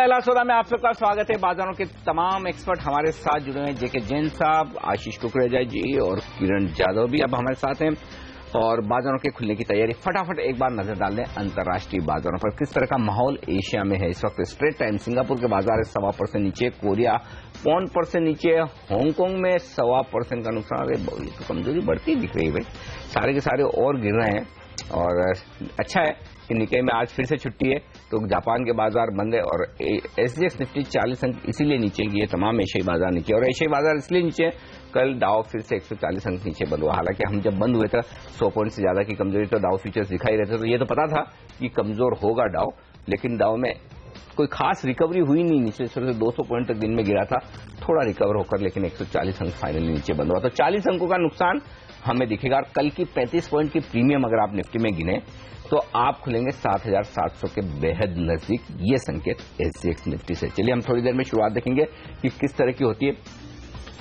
पहला सौदा में आप सबका स्वागत है। बाजारों के तमाम एक्सपर्ट हमारे साथ जुड़े हैं, जेके जैन साहब, आशीष कुकरेजा जी और किरण जाधव भी अब हमारे साथ हैं। और बाजारों के खुलने की तैयारी, फटाफट एक बार नजर डाल दें अंतर्राष्ट्रीय बाजारों पर किस तरह का माहौल एशिया में है इस वक्त। स्ट्रेट टाइम सिंगापुर के बाजार है 1.25% नीचे, कोरिया 0.5% नीचे, हांगकांग में 1.25% का नुकसान। अरे तो कमजोरी बढ़ती दिख रही है भाई, सारे के सारे और गिर रहे हैं। और अच्छा है कि निकाय में आज फिर से छुट्टी है तो जापान के बाजार बंद है और एसजीएक्स निफ्टी 40 अंक इसीलिए नीचे की है, तमाम एशियाई बाजार नीचे। और एशियाई बाजार इसलिए नीचे, कल डाउ फिर से 140 अंक नीचे बंद हुआ। हालांकि हम जब बंद हुए थे 100 पॉइंट से ज्यादा की कमजोरी तो डाउ फ्यूचर्स दिखाई रहे थे, तो ये तो पता था कि कमजोर होगा डाउ, लेकिन डाउ में कोई खास रिकवरी हुई नहीं। नीचे से 200 पॉइंट तक दिन में गिरा था, थोड़ा रिकवर होकर लेकिन 140 अंक फाइनली नीचे बंद हुआ। तो 40 अंकों का नुकसान हमें दिखेगा। और कल की 35 पॉइंट की प्रीमियम अगर आप निफ्टी में गिने तो आप खुलेंगे 7,700 के बेहद नजदीक, ये संकेत एसजीएक्स निफ्टी से। चलिए हम थोड़ी देर में शुरुआत देखेंगे कि किस तरह की होती है,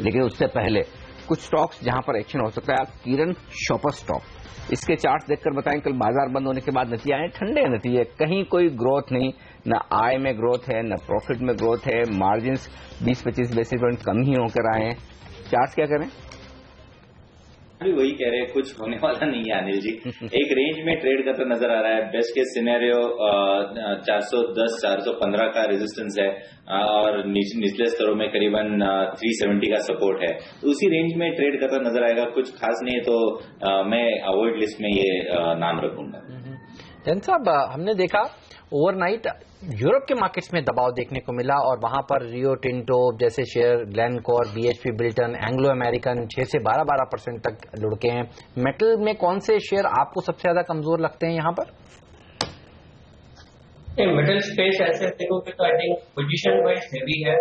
लेकिन उससे पहले कुछ स्टॉक्स जहां पर एक्शन हो सकता है। किरण, शॉपर स्टॉक, इसके चार्ट देखकर बताएं। कल बाजार बंद होने के बाद नतीजे आए ठंडे नतीजे, कहीं कोई ग्रोथ नहीं, न आय में ग्रोथ है न प्रॉफिट में ग्रोथ है। मार्जिन 20-25 बेसिस पॉइंट कम ही होकर आए हैं। चार्ट क्या करें, भी वही कह रहे हैं, कुछ होने वाला नहीं है अनिल जी। एक रेंज में ट्रेड करता नजर आ रहा है। बेस्ट केस सिनेरियो 410-415 का रेजिस्टेंस है और निचले स्तरों में करीबन 370 का सपोर्ट है। उसी रेंज में ट्रेड करता नजर आएगा। कुछ खास नहीं है तो मैं अवॉइड लिस्ट में ये नाम रखूंगा। जैन साहब, हमने देखा ओवरनाइट यूरोप के मार्केट्स में दबाव देखने को मिला और वहां पर रियो टिंटो जैसे share, Glencore, BHP built-in, Anglo American 6 से 12% तक लुढ़के हैं। मेटल में कौन से शेयर आपको सबसे ज्यादा कमजोर लगते हैं यहाँ पर? मेटल स्पेस ऐसे देखोगे तो I think position wise heavy है,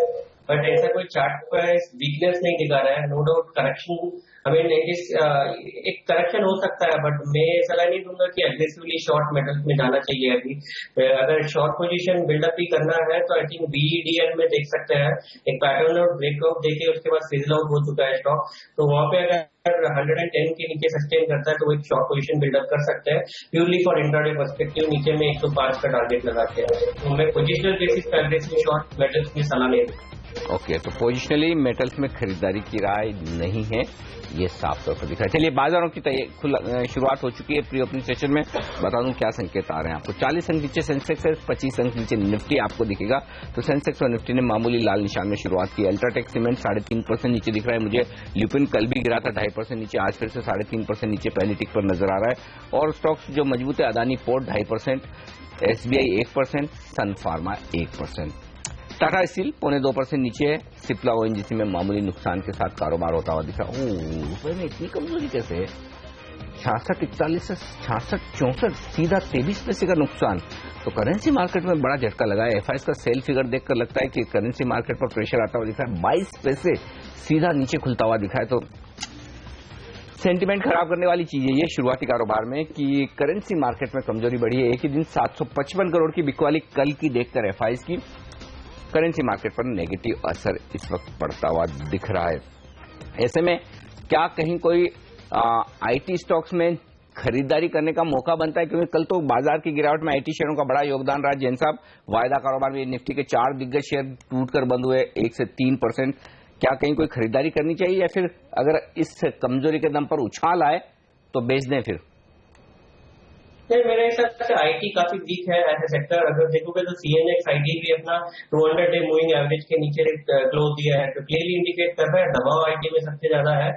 बट ऐसा कोई चार्ट पर वीकनेस नहीं दिखा रहा है। नो डाउट करेक्शन, एक करेक्शन हो सकता है, बट मैं सलाह नहीं दूंगा कि एग्रेसिवली शॉर्ट मेटल्स में जाना चाहिए। अभी अगर शॉर्ट पोजीशन बिल्डअप ही करना है तो आई थिंक बीईडीएल में देख सकते हैं। एक पैटर्न और ब्रेकआउट देके उसके बाद फिजल आउट हो चुका है स्टॉक, तो वहां पे अगर 110 के नीचे सस्टेन करता है तो एक शॉर्ट पोजीशन बिल्डअप कर सकते हैं। प्योरली फॉर इंट्राडे पर्सपेक्टिव नीचे में 105 का टारगेट लगाते हैं, तो मैं पोजिशनल बेसिस पर एग्रेसिव शॉर्ट मेटल्स की सलाह नहीं दूंगा। ओके, तो पोजिशनली मेटल्स में खरीदारी की राय नहीं है, ये साफ तौर पर दिखा है। चलिए बाजारों की शुरुआत हो चुकी है। प्री ओपनिंग सेशन में बता दूं क्या संकेत आ रहे हैं आपको। 40 अंक नीचे सेंसेक्स है, 25 अंक नीचे निफ्टी आपको दिखेगा। तो सेंसेक्स और निफ्टी ने मामूली लाल निशान में शुरुआत की। अल्ट्राटेक सीमेंट 3.5% नीचे दिख रहा है मुझे। ल्यूपिन कल भी गिरा था 2.5% नीचे, आज फिर से 3.5% नीचे पहली टिक पर नजर आ रहा है। और स्टॉक्स जो मजबूत है, अदानी पोर्ट 2.5%, एसबीआई 1%, सन फार्मा 1%। टाटा स्टील 0.25% नीचे है। सिप्ला ओएनजीसी में मामूली नुकसान के साथ कारोबार होता हुआ दिख रहा है। रुपए में इतनी कमजोरी कैसे है? 66.41 से 66.64, सीधा 23 पैसे का नुकसान। तो करेंसी मार्केट में बड़ा झटका लगा है। एफआईएस का सेल फिगर देखकर लगता है कि करेंसी मार्केट पर प्रेशर आता हुआ दिख रहा है। 22 पैसे सीधा नीचे खुलता हुआ दिखा है। तो सेंटीमेंट खराब करने वाली चीज है ये शुरुआती कारोबार में कि करेंसी मार्केट में कमजोरी बढ़ी है। एक ही दिन 755 करोड़ की बिकवाली कल की देखकर एफआईएस की करेंसी मार्केट पर नेगेटिव असर इस वक्त पड़ता हुआ दिख रहा है। ऐसे में क्या कहीं कोई आईटी स्टॉक्स में खरीदारी करने का मौका बनता है? क्योंकि कल तो बाजार की गिरावट में आईटी शेयरों का बड़ा योगदान रहा। जैन साहब, वायदा कारोबार में निफ्टी के 4 दिग्गज शेयर टूटकर बंद हुए 1 से 3%। क्या कहीं कोई खरीदारी करनी चाहिए या फिर अगर इस कमजोरी के दम पर उछाल आए तो बेच दें फिर? नहीं, मेरे हिसाब से आईटी काफी वीक है एज ए सेक्टर। अगर देखोगे तो सीएनएक्स आईटी भी अपना 200 डे मूविंग एवरेज के नीचे क्लोज दिया है, तो क्लियरली इंडिकेट कर रहा है दबाव आईटी में सबसे ज्यादा है।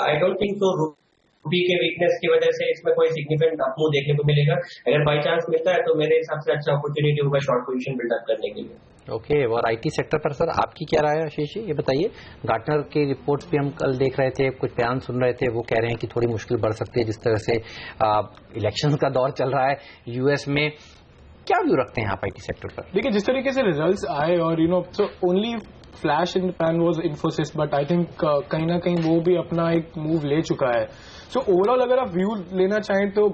आई डोंट थिंक तो रूपी के वीकनेस की वजह से इसमें कोई सिग्निफिकेंट अपमूव देखने को मिलेगा। अगर बाई चांस मिलता है तो मेरे हिसाब से अच्छा अपॉर्चुनिटी होगा शॉर्ट पोजीशन बिल्डअप करने के लिए। ओके, और आईटी सेक्टर पर सर आपकी क्या राय है आशीष जी, ये बताइए। गार्टनर की रिपोर्ट्स भी हम कल देख रहे थे, कुछ बयान सुन रहे थे, वो कह रहे हैं कि थोड़ी मुश्किल बढ़ सकती है जिस तरह से इलेक्शन का दौर चल रहा है यूएस में। क्या व्यू रखते हैं आप आईटी सेक्टर पर? देखिए, जिस तरीके से रिजल्ट्स आए और so only flash in the pan was Infosys, but I think कहीं ना कहीं वो भी अपना एक मूव ले चुका है। सो ओवरऑल अगर आप व्यू लेना चाहें तो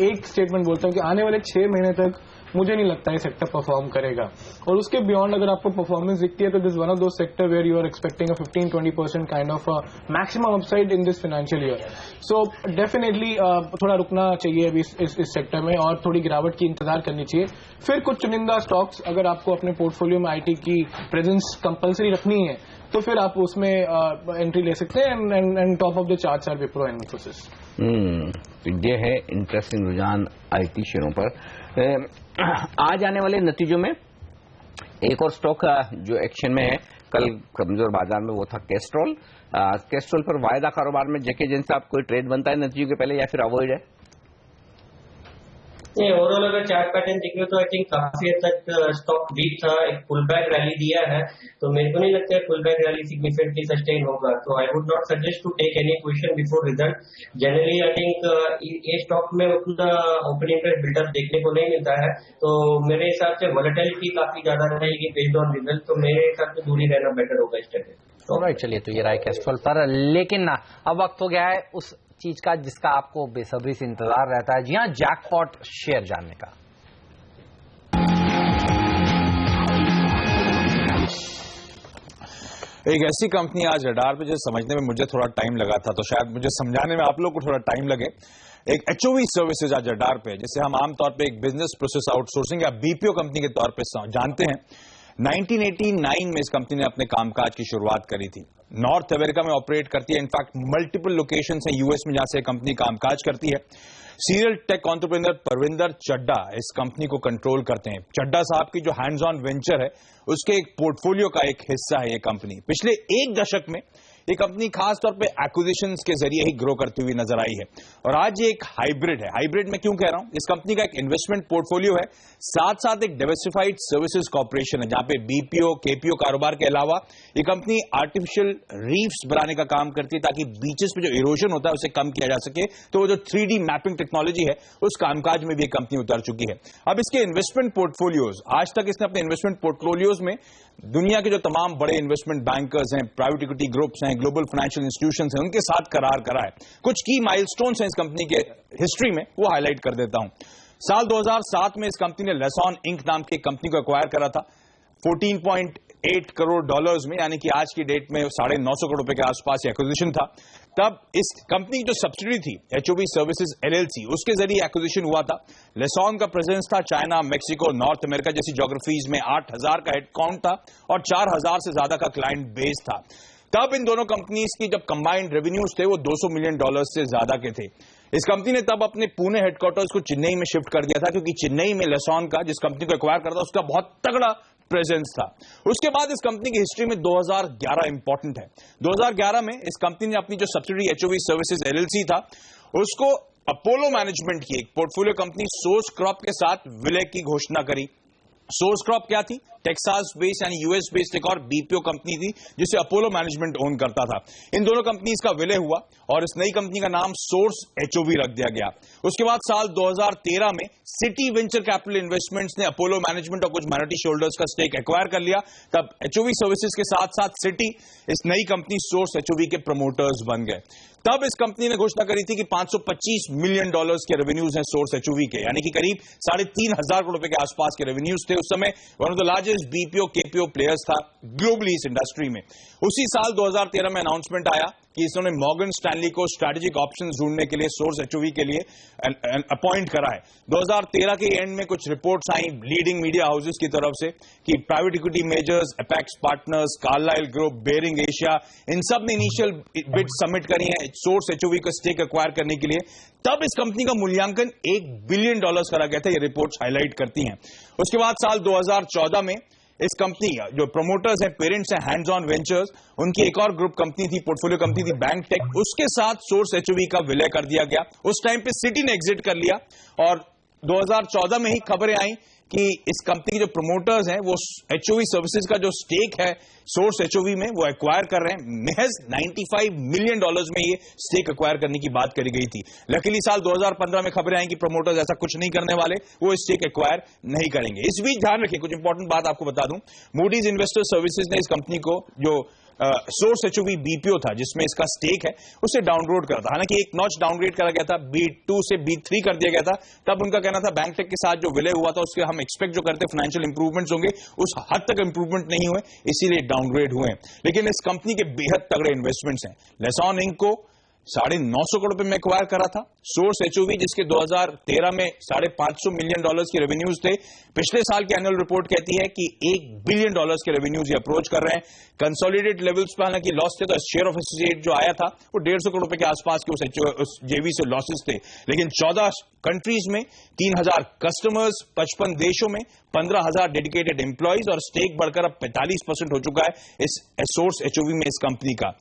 एक स्टेटमेंट बोलता हूं कि आने वाले 6 महीने तक मुझे नहीं लगता ये सेक्टर परफॉर्म करेगा। और उसके बियॉन्ड अगर आपको परफॉर्मेंस दिखती है तो this one of those sector where you are expecting a 15-20% kind of maximum upside in this financial year. So definitely थोड़ा रुकना चाहिए अभी इस सेक्टर में और थोड़ी गिरावट की इंतजार करनी चाहिए। फिर कुछ चुनिंदा स्टॉक्स अगर आपको अपने पोर्टफोलियो में आईटी की प्रेजेंस कंपलसरी रखनी है तो फिर आप उसमें एंट्री ले सकते हैं। And top of the charts are Wipro and Infosys. ये है इंटरेस्टिंग रुझान आईटी शेयरों पर। आज आने वाले नतीजों में एक और स्टॉक जो एक्शन में है, कल कमजोर बाजार में वो था कैस्ट्रॉल। कैस्ट्रॉल पर वायदा कारोबार में जेके जेन साहब कोई ट्रेड बनता है नतीजों के पहले या फिर अवॉइड है? नहीं, ओवरऑल अगर चार्ट पैटर्न देखें तो आई थिंक काफी हद तक स्टॉक वीक था, एक पुल बैक रैली दिया है, तो मेरे को नहीं लगता है pull back rally significantly sustain होगा। तो I would not suggest to take any position before result. Generally I think ये स्टॉक में उतना ओपन इंटरेस्ट बिल्डअप देखने को नहीं मिलता है, तो मेरे हिसाब से वोलेटिलिटी काफी ज्यादा रहेगी बेस्ड ऑन रिजल्ट, तो मेरे हिसाब से दूरी रहना बेटर होगा इस टाइम। ऑलराइट, चलिए तो ये रहा कैस्ट्रॉल पर। लेकिन अब वक्त हो गया है उस चीज का जिसका आपको बेसब्री से इंतजार रहता है। जी हाँ, जैकपॉट शेयर जानने का। एक ऐसी कंपनी आज रडार पे जो समझने में मुझे थोड़ा टाइम लगा था, तो शायद मुझे समझाने में आप लोग को थोड़ा टाइम लगे। एक एचओवी सर्विसेज आज रडार पे, जिसे हम आमतौर पे एक बिजनेस प्रोसेस आउटसोर्सिंग या बीपीओ कंपनी के तौर पे जानते हैं। 1989 में इस कंपनी ने अपने कामकाज की शुरुआत करी थी। नॉर्थ अमेरिका में ऑपरेट करती है, इनफैक्ट मल्टीपल लोकेशंस हैं यूएस में जहां से कंपनी कामकाज करती है। सीरियल टेक एंटरप्रेन्योर परविंदर चड्डा इस कंपनी को कंट्रोल करते हैं। चड्डा साहब की जो हैंड्स ऑन वेंचर है उसके एक पोर्टफोलियो का एक हिस्सा है ये कंपनी। पिछले एक दशक में ये कंपनी खासतौर पे एक्विजिशंस के जरिए ही ग्रो करती हुई नजर आई है। और आज ये एक हाइब्रिड है। हाइब्रिड में क्यों कह रहा हूं? इस कंपनी का एक इन्वेस्टमेंट पोर्टफोलियो है, साथ साथ एक डाइवर्सिफाइड सर्विसेज कॉर्पोरेशन है, जहां पे बीपीओ केपीओ कारोबार के अलावा ये कंपनी आर्टिफिशियल रीफ्स बनाने का काम करती है, ताकि बीचेस पे जो इरोजन होता है उसे कम किया जा सके। तो वो जो 3D मैपिंग टेक्नोलॉजी है उस कामकाज में भी ये कंपनी उतर चुकी है। अब इसके इन्वेस्टमेंट पोर्टफोलियोज, आज तक इसने अपने इन्वेस्टमेंट पोर्टफोलियोज में दुनिया के जो तमाम बड़े इन्वेस्टमेंट बैंकर्स हैं, प्राइवेट इक्विटी ग्रुप्स हैं, ग्लोबल फाइनेंशियल इंस्टीट्यूशंस हैं, उनके साथ करार करा है। कुछ की माइलस्टोन्स हैं इस कंपनी के हिस्ट्री में, वो हाईलाइट कर देता हूं। साल 2007 में इस कंपनी ने लेसॉन इंक नाम की कंपनी को एक्वायर करा था 14.8 करोड़ डॉलर्स में, यानी कि आज की डेट में 950 करोड़ रुपए के आसपास एक्विजिशन था। तब इस कंपनी की जो सब्सिडी थी एचओवी सर्विसेज एलएलसी, उसके जरिए एक्विजिशन हुआ था। लेसॉन का प्रेजेंस था चाइना, मेक्सिको, नॉर्थ अमेरिका जैसी ज्योग्राफीज में। 8000 का हेडकाउंट था और 4000 से ज्यादा का क्लाइंट बेस था। तब इन दोनों कंपनीज की जब कंबाइंड रेवेन्यूज थे वो $200 मिलियन से ज्यादा के थे। इस कंपनी ने तब अपने पुणे हेडक्वार्टर्स को चेन्नई में शिफ्ट कर दिया था, क्योंकि चेन्नई में लेसॉन का, जिस कंपनी को एक्वायर करता उसका बहुत तगड़ा प्रेजेंस था। उसके बाद इस कंपनी की हिस्ट्री में 2011 इंपॉर्टेंट है। 2011 में इस कंपनी ने अपनी जो सब्सिडी एचओवी सर्विसेज एलएलसी था उसको अपोलो मैनेजमेंट की एक पोर्टफोलियो कंपनी सोर्स क्रॉप के साथ विलय की घोषणा करी। सोर्स क्रॉप क्या थी? टेक्सास बेस्ड यानी यूएस बेस्ड एक और बीपीओ कंपनी थी जिसे अपोलो मैनेजमेंट ओन करता था। इन दोनों कंपनीज का विलय हुआ और इस नई कंपनी का नाम सोर्स एचओवी रख दिया गया। उसके बाद साल 2013 में सिटी वेंचर कैपिटल इन्वेस्टमेंट्स ने अपोलो मैनेजमेंट और कुछ माइनॉरिटी शेयरहोल्डर्स का स्टेक एक्वायर कर लिया। तब एचओवी सर्विसेज के साथ साथ सिटी इस नई कंपनी सोर्स एचओवी के प्रमोटर्स बन गए। तब इस कंपनी ने घोषणा करी थी कि $525 मिलियन के रेवेन्यूज हैं सोर्स एचओवी के, यानी कि करीब 3,500 करोड़ रुपए के आसपास के रेवेन्यूज थे। उस समय one of the largest BPO KPO players था ग्लोबली इस इंडस्ट्री में। उसी साल 2013 में अनाउंसमेंट आया कि इसने मॉर्गन स्टैनली को स्ट्रैटेजिक ऑप्शंस ढूंढने के लिए सोर्स एचओवी के लिए अपॉइंट करा है। 2013 के एंड में कुछ रिपोर्ट्स आई लीडिंग मीडिया हाउसेस की तरफ से कि private equity majors, Apex Partners, Carlyle Group, Baring Asia, इन सब ने इनिशियल बिड सबमिट करी है सोर्स एचओवी का स्टेक एक्वायर करने के लिए। तब इस कंपनी का मूल्यांकन $1 बिलियन करा गया था, ये रिपोर्ट्स हाईलाइट करती हैं। उसके बाद साल 2014 में इस कंपनी जो प्रमोटर्स हैं, पेरेंट्स हैं हैंड्स ऑन वेंचर्स, उनकी एक और ग्रुप कंपनी थी, पोर्टफोलियो कंपनी थी बैंक टेक, उसके साथ सोर्स एचओवी का विलय कर दिया गया। उस टाइम पे सिटी ने एग्जिट कर लिया और 2014 में ही खबरें आई कि इस कंपनी के जो प्रमोटर्स हैं वो एचओवी सर्विसेज का जो स्टेक है सोर्स एचओवी में वो एक्वायर कर रहे हैं। महज $95 मिलियन में ये स्टेक एक्वायर करने की बात करी गई थी। लकीली साल 2015 में खबरें आई कि प्रमोटर्स ऐसा कुछ नहीं करने वाले, वो स्टेक एक्वायर नहीं करेंगे। इस बीच ध्यान रखें, कुछ इंपॉर्टेंट बात आपको बता दूं, मूडीज इन्वेस्टर सर्विसेज ने इस कंपनी को जो सोर्स एचओवी बीपीओ था जिसमें इसका स्टेक है, उसे डाउनग्रेड करा था। हालांकि एक नॉच डाउनग्रेड करा गया था, B2 से B3 कर दिया गया था। तब उनका कहना था बैंक टेक के साथ जो विलय हुआ था उसके हम एक्सपेक्ट जो करते फाइनेंशियल इंप्रूवमेंट्स होंगे, उस हद तक इंप्रूवमेंट नहीं हुए, इसीलिए डाउनग्रेड हुए। लेकिन इस कंपनी के बेहद तगड़े इन्वेस्टमेंट्स हैं। लेसॉन इंक को 950 करोड़ रुपए में एक्वायर करा था। सोर्स एचओवी जिसके 2013 में $550 मिलियन के रेवेन्यूज थे, पिछले साल की एनुअल रिपोर्ट कहती है कि $1 बिलियन के रेवेन्यूज ये अप्रोच कर रहे हैं। कंसोलिडेटेड लेवल्स पर हालांकि लॉस थे, तो शेयर ऑफ एसोसिएट जो आया था वो 150 करोड़ रुपए के आसपास के उस जेवी से लॉसेस थे। लेकिन 14 कंट्रीज में 3000 कस्टमर्स, 55 देशों में 15,000 डेडिकेटेड एम्प्लॉइज और स्टेक बढ़कर अब 45% हो चुका है इस सोर्स एचओवी में इस कंपनी का।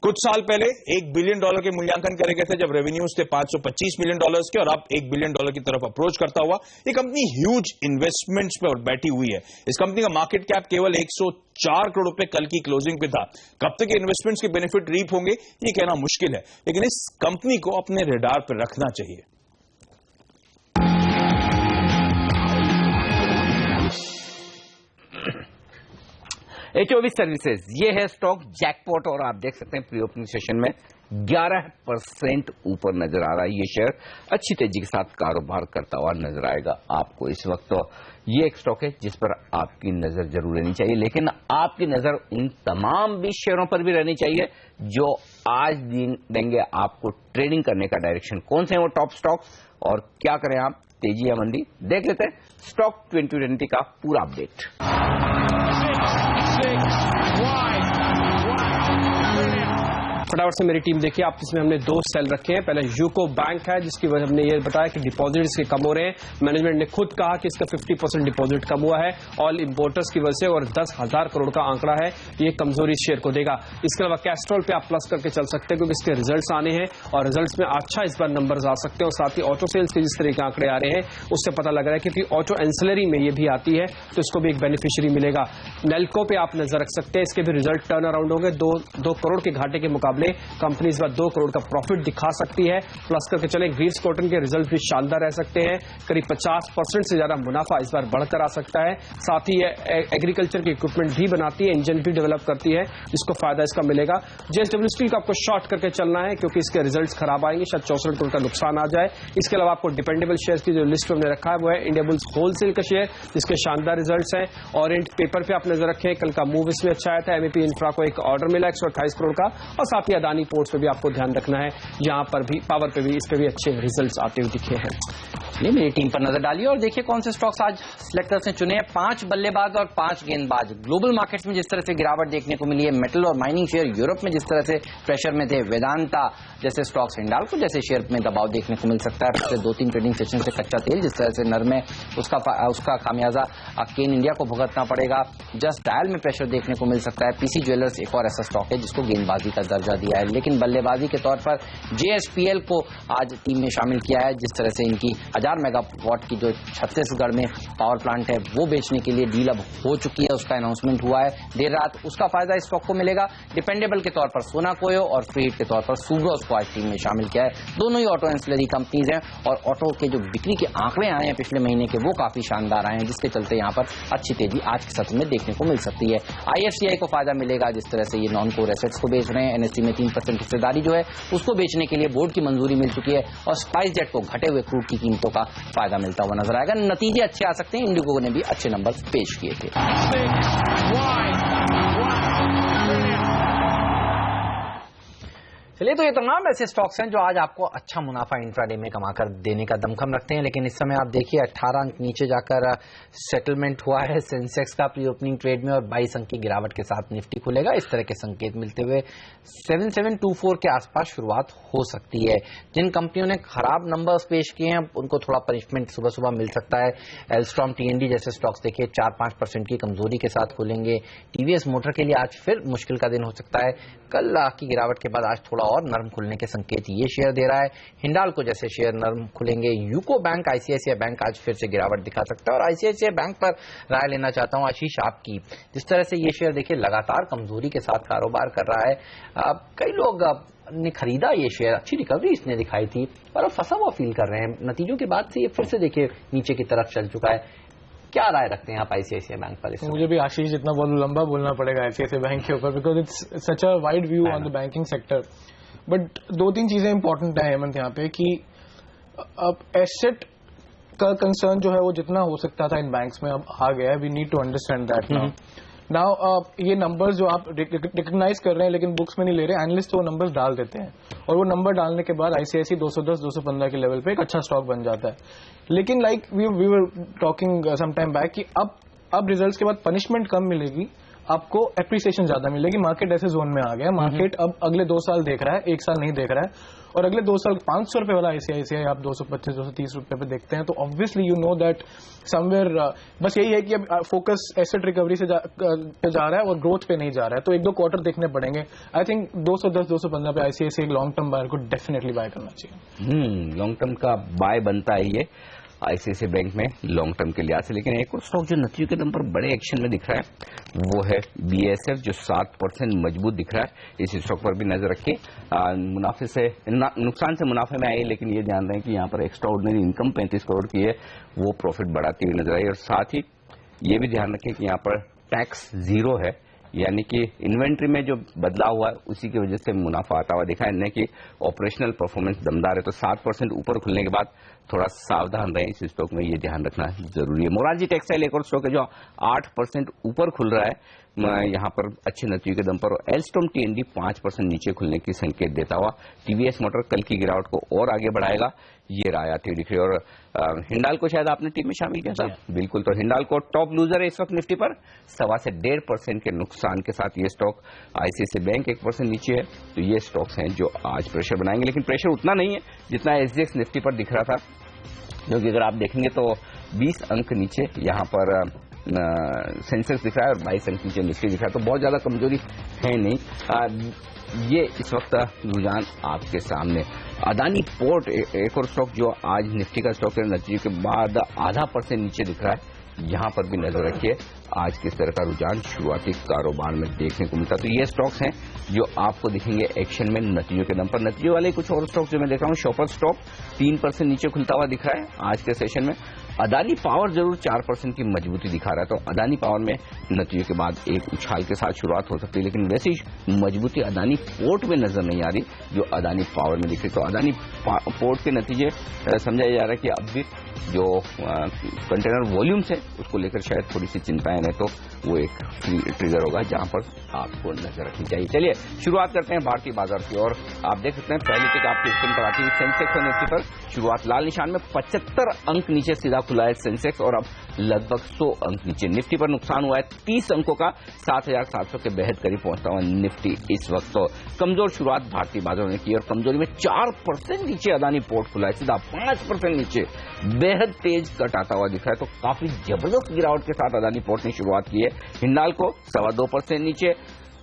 कुछ साल पहले $1 बिलियन के मूल्यांकन करे गए थे जब रेवेन्यूज थे $525 मिलियन के, और अब $1 बिलियन की तरफ अप्रोच करता हुआ ये कंपनी ह्यूज इन्वेस्टमेंट्स पर बैठी हुई है। इस कंपनी का मार्केट कैप केवल 104 करोड़ रुपए कल की क्लोजिंग पे था। कब तक इन्वेस्टमेंट्स के बेनिफिट रीप होंगे ये कहना मुश्किल है, लेकिन इस कंपनी को अपने रेडार पर रखना चाहिए। एचओवी सर्विसेज ये है स्टॉक जैकपॉट, और आप देख सकते हैं प्री ओपनिंग सेशन में 11% ऊपर नजर आ रहा है। ये शेयर अच्छी तेजी के साथ कारोबार करता हुआ नजर आएगा आपको इस वक्त। तो ये एक स्टॉक है जिस पर आपकी नजर जरूर रहनी चाहिए, लेकिन आपकी नजर उन तमाम 20 शेयरों पर भी रहनी चाहिए जो आज देंगे आपको ट्रेडिंग करने का डायरेक्शन। कौन से हैं वो टॉप स्टॉक्स और क्या करें आप, तेजी या मंदी, देख लेते हैं स्टॉक 2020 का पूरा अपडेट। फटाफट से मेरी टीम देखिए, आप इसमें हमने 2 सेल रखे हैं। पहले यूको बैंक है जिसकी वजह हमने ये बताया कि डिपॉजिट्स के कम हो रहे हैं। मैनेजमेंट ने खुद कहा कि इसका 50% डिपॉजिट कम हुआ है ऑल इंपोर्टर्स की वजह से, और 10,000 करोड़ का आंकड़ा है, ये कमजोरी शेयर को देगा। इसके अलावा कैस्ट्रॉल पे आप प्लस करके चल सकते हैं क्योंकि इसके रिजल्ट्स आने हैं और रिजल्ट्स में अच्छा इस बार नंबर्स आ सकते हैं। और साथ ही ऑटो सेल्स के जिस तरह के आंकड़े आ रहे हैं उससे पता लग रहा है कि ऑटो एंसिलरी में ये भी आती है तो इसको भी एक बेनिफिशियरी मिलेगा। नेल्को पे आप नजर रख सकते हैं, इसके भी रिजल्ट टर्न अराउंड होंगे। 2 करोड़ के घाटे के मुकाबले कंपनी इस बार 2 करोड़ का प्रॉफिट दिखा सकती है। प्लस करके चले ग्रीव्स कॉटन के रिजल्ट भी शानदार रह सकते हैं, करीब 50% से ज्यादा मुनाफा इस बार बढ़कर आ सकता है। साथ ही एग्रीकल्चर के इक्विपमेंट भी बनाती है, इंजन भी डेवलप करती है, जिसको फायदा इसका मिलेगा। जेएसडब्ल्यू स्टील का आपको शॉर्ट करके चलना है क्योंकि इसके रिजल्ट्स खराब आएंगे, शायद 64 करोड़ का नुकसान आ जाए। इसके अलावा आपको डिपेंडेबल शेयर की जो लिस्ट हमने रखा है वो है इंडिया बुल्स होलसेल का शेयर जिसके शानदार रिजल्ट्स हैं। ऑरेंज पेपर पे आप नजर रखें, कल का मूव इसमें अच्छा आया था। एमएपी इंफ्रा को एक ऑर्डर मिला 128 करोड़ का, और साथ ही अदानी पोर्ट्स पे भी आपको ध्यान रखना है, यहाँ पर भी पावर पे भी इस पे भी अच्छे रिजल्ट्स आते हुए दिखे हैं। चलिए मेरी टीम पर नजर डालिए और देखिए कौन से स्टॉक्स आज सिलेक्टर्स ने चुने हैं। 5 बल्लेबाज और 5 गेंदबाज। ग्लोबल मार्केट्स में जिस तरह से गिरावट देखने को मिली है, मेटल और माइनिंग शेयर यूरोप में जिस तरह से प्रेशर में थे, वेदांता जैसे स्टॉक्स, हिंडाल्को जैसे शेयर में दबाव देखने को मिल सकता है। पिछले 2-3 ट्रेडिंग सेशन से कच्चा तेल जिस तरह से नरम है उसका खामियाजा केन इंडिया को भुगतना पड़ेगा। जस्ट डायल में प्रेशर देखने को मिल सकता है। पीसी ज्वेलर्स एक और ऐसा स्टॉक है जिसको गेंदबाजी का दर्जा दिया है, लेकिन बल्लेबाजी के तौर पर जेएसपीएल को आज टीम में शामिल किया है। जिस तरह से इनकी 1000 मेगावाट की जो छत्तीसगढ़ में पावर प्लांट है वो बेचने के लिए डील अब हो चुकी है, उसका अनाउंसमेंट हुआ है देर रात, उसका फायदा इस स्टॉक को मिलेगा। डिपेंडेबल के तौर पर सोना कोयो और फ्रीट के तौर पर सुब्रोस को आज टीम में शामिल किया है। दोनों ही ऑटो एंसिलरी कंपनीज हैं और ऑटो के जो बिक्री के आंकड़े आए हैं पिछले महीने के वो काफी शानदार आए हैं, जिसके चलते यहाँ पर अच्छी तेजी आज के सत्र में देखने को मिल सकती है। आईएफसीआई को फायदा मिलेगा जिस तरह से ये नॉन कोर एसेट्स को बेच रहे हैं। एनएससी में 3% हिस्सेदारी जो है उसको बेचने के लिए बोर्ड की मंजूरी मिल चुकी है और स्पाइस जेट को घटे हुए क्रूड की कीमतों का फायदा मिलता हुआ नजर आएगा। नतीजे अच्छे आ सकते हैं, इंडिगो ने भी अच्छे नंबर पेश किए थे। चलिए तो ये तमाम ऐसे स्टॉक्स हैं जो आज आपको अच्छा मुनाफा इंट्राडे में कमाकर देने का दमखम रखते हैं, लेकिन इस समय आप देखिए 18 अंक नीचे जाकर सेटलमेंट हुआ है सेंसेक्स का प्री ओपनिंग ट्रेड में और 22 अंक की गिरावट के साथ निफ्टी खुलेगा। इस तरह के संकेत मिलते हुए 7724 के आसपास शुरुआत हो सकती है। जिन कंपनियों ने खराब नंबर्स पेश किए हैं उनको थोड़ा पनिशमेंट सुबह सुबह मिल सकता है। एल्स्ट्रॉम TND जैसे स्टॉक्स देखिए 4-5% की कमजोरी के साथ खुलेंगे। टीवीएस मोटर के लिए आज फिर मुश्किल का दिन हो सकता है। कल की गिरावट के बाद आज थोड़ा और नरम खुलने के संकेत ये शेयर दे रहा है। हिंडाल्को जैसे शेयर नरम खुलेंगे। यूको बैंक, आईसीआईसीआई बैंक आज फिर से गिरावट दिखा सकता है और आईसीआईसीआई बैंक पर राय लेना चाहता हूं आशीष आपकी। जिस तरह से ये शेयर देखिए लगातार कमजोरी के साथ कारोबार कर रहा है, कई लोग ने खरीदा ये शेयर, अच्छी रिकवरी इसने दिखाई थी और अब फंसा हुआ फील कर रहे हैं। नतीजों के बाद से ये फिर से देखिए नीचे की तरफ चल चुका है। क्या राय रखते हैं आप आईसीआईसीआई बैंक पर? मुझे भी आशीष जितना बहुत लंबा बोलना पड़ेगा आईसीआईसीआई बैंक के ऊपर, because it's such a wide view on the banking sector. But 2-3 चीजें इंपॉर्टेंट है हेमंत यहाँ पे कि अब एसेट का कंसर्न जो है वो जितना हो सकता था इन बैंक्स में अब आ गया है. We need to understand that now. ये नंबर्स जो आप रिकग्नाइज कर रहे हैं लेकिन बुक्स में नहीं ले रहे, एनालिस्ट वो नंबर्स डाल देते हैं और वो नंबर डालने के बाद आईसीआईसीआई 210-215 के लेवल पे एक अच्छा स्टॉक बन जाता है. लेकिन like we were talking some time back कि अब रिजल्ट्स के बाद पनिशमेंट कम मिलेगी, आपको एप्रिसिएशन ज्यादा मिलेगी. मार्केट ऐसे जोन में आ गया, मार्केट अब अगले 2 साल देख रहा है, 1 साल नहीं देख रहा है. और अगले 2 साल 500 रुपए वाला आईसीआईसीआई आप 225-230 रुपए पे देखते हैं, तो obviously you know that somewhere बस यही है कि अब फोकस एसेट रिकवरी से पे जा रहा है और ग्रोथ पे नहीं जा रहा है. तो 1-2 क्वार्टर देखने पड़ेंगे. आई थिंक 210-215 पे आईसीआईसीआई लॉन्ग टर्म बायर को डेफिनेटली बाय करना चाहिए. लॉन्ग टर्म का बाय बनता है ये आईसीआईसीआई बैंक में लॉन्ग टर्म के लिहाज से. लेकिन एक और स्टॉक जो नतीजों के दम पर बड़े एक्शन में दिख रहा है वो है बीएसएफ, जो 7% मजबूत दिख रहा है. इस स्टॉक पर भी नजर रखिए. मुनाफे से नुकसान से मुनाफे में आई, लेकिन ये जान रहे हैं कि यहाँ पर एक्स्ट्रा ऑर्डिनरी इनकम 35 करोड़ की है, वो प्रॉफिट बढ़ाती हुई नजर आई. और साथ ही ये भी ध्यान रखें कि यहाँ पर टैक्स 0 है, यानी कि इन्वेंट्री में जो बदलाव हुआ है उसी की वजह से मुनाफा आता हुआ दिखा है. यानी कि ऑपरेशनल परफॉर्मेंस दमदार है. तो 7% ऊपर खुलने के बाद थोड़ा सावधान रहें इस स्टॉक में, ये ध्यान रखना जरूरी है. मोरारजी टेक्सटाइल एक और स्टॉक है जो 8% ऊपर खुल रहा है यहाँ पर अच्छे नतीजों के दम पर. एल्स्टॉम टीएनडी 5% नीचे खुलने की संकेत देता हुआ. टीवीएस मोटर कल की गिरावट को और आगे बढ़ाएगा, ये राय आती दिख रही है. और हिंडाल को शायद आपने टीम में शामिल किया था. बिल्कुल. तो हिंडाल को टॉप लूजर है इस वक्त निफ्टी पर 1.25 से 1.5% के नुकसान के साथ. ये स्टॉक आईसीआईसीआई बैंक 1% नीचे है. तो ये स्टॉक्स हैं जो आज प्रेशर बनाएंगे, लेकिन प्रेशर उतना नहीं है जितना एसजीएक्स निफ्टी पर दिख रहा था, क्योंकि अगर आप देखेंगे तो 20 अंक नीचे यहाँ पर सेंसेक्स दिख रहा है और 22 अंक नीचे निफ्टी दिख रहा है. तो बहुत ज्यादा कमजोरी है नहीं. ये इस वक्त रुझान आपके सामने. अदानी पोर्ट एक और स्टॉक जो आज निफ्टी का स्टॉक है, नतीजे के बाद 0.5% नीचे दिख रहा है. यहां पर भी नजर रखिए आज किस तरह का रुझान शुरुआती कारोबार में देखने को मिलता. तो ये स्टॉक्स हैं जो आपको दिखेंगे एक्शन में नतीजों के दम पर. नतीजों वाले कुछ और स्टॉक जो मैं देख रहा हूं, शॉपर स्टॉक 3% नीचे खुलता हुआ दिख रहा है आज के सेशन में. अदानी पावर जरूर 4% की मजबूती दिखा रहा है. तो अदानी पावर में नतीजों के बाद एक उछाल के साथ शुरुआत हो सकती है, लेकिन वैसी मजबूती अदानी पोर्ट में नजर नहीं आ रही जो अदानी पावर में दिख रही. तो अदानी पोर्ट के नतीजे समझाया जा रहा है कि अब भी जो कंटेनर वॉल्यूम्स है उसको लेकर शायद थोड़ी सी चिंताएं रहे, तो वो एक ट्रिगर होगा जहां पर आपको नजर रखनी चाहिए. चलिए शुरुआत करते हैं भारतीय बाजार की. और आप देख सकते हैं पहली टिक आपकी स्क्रीन पर आती है सेंसेक्स और निफ्टी पर शुरुआत लाल निशान में 75 अंक नीचे सीधा खुला है सेंसेक्स और अब लगभग 100 अंक नीचे. निफ्टी पर नुकसान हुआ है 30 अंकों का, 7,700 के बेहद करीब पहुंचता हुआ निफ्टी इस वक्त. तो कमजोर शुरुआत भारतीय बाजारों ने की और कमजोरी में 4% नीचे अदानी पोर्ट खुला है, सीधा 5% नीचे बेहद तेज कट आता हुआ दिख रहा है. तो काफी जबरदस्त गिरावट के साथ अदानी पोर्ट ने शुरुआत की है. हिंडाल को 2.25% नीचे,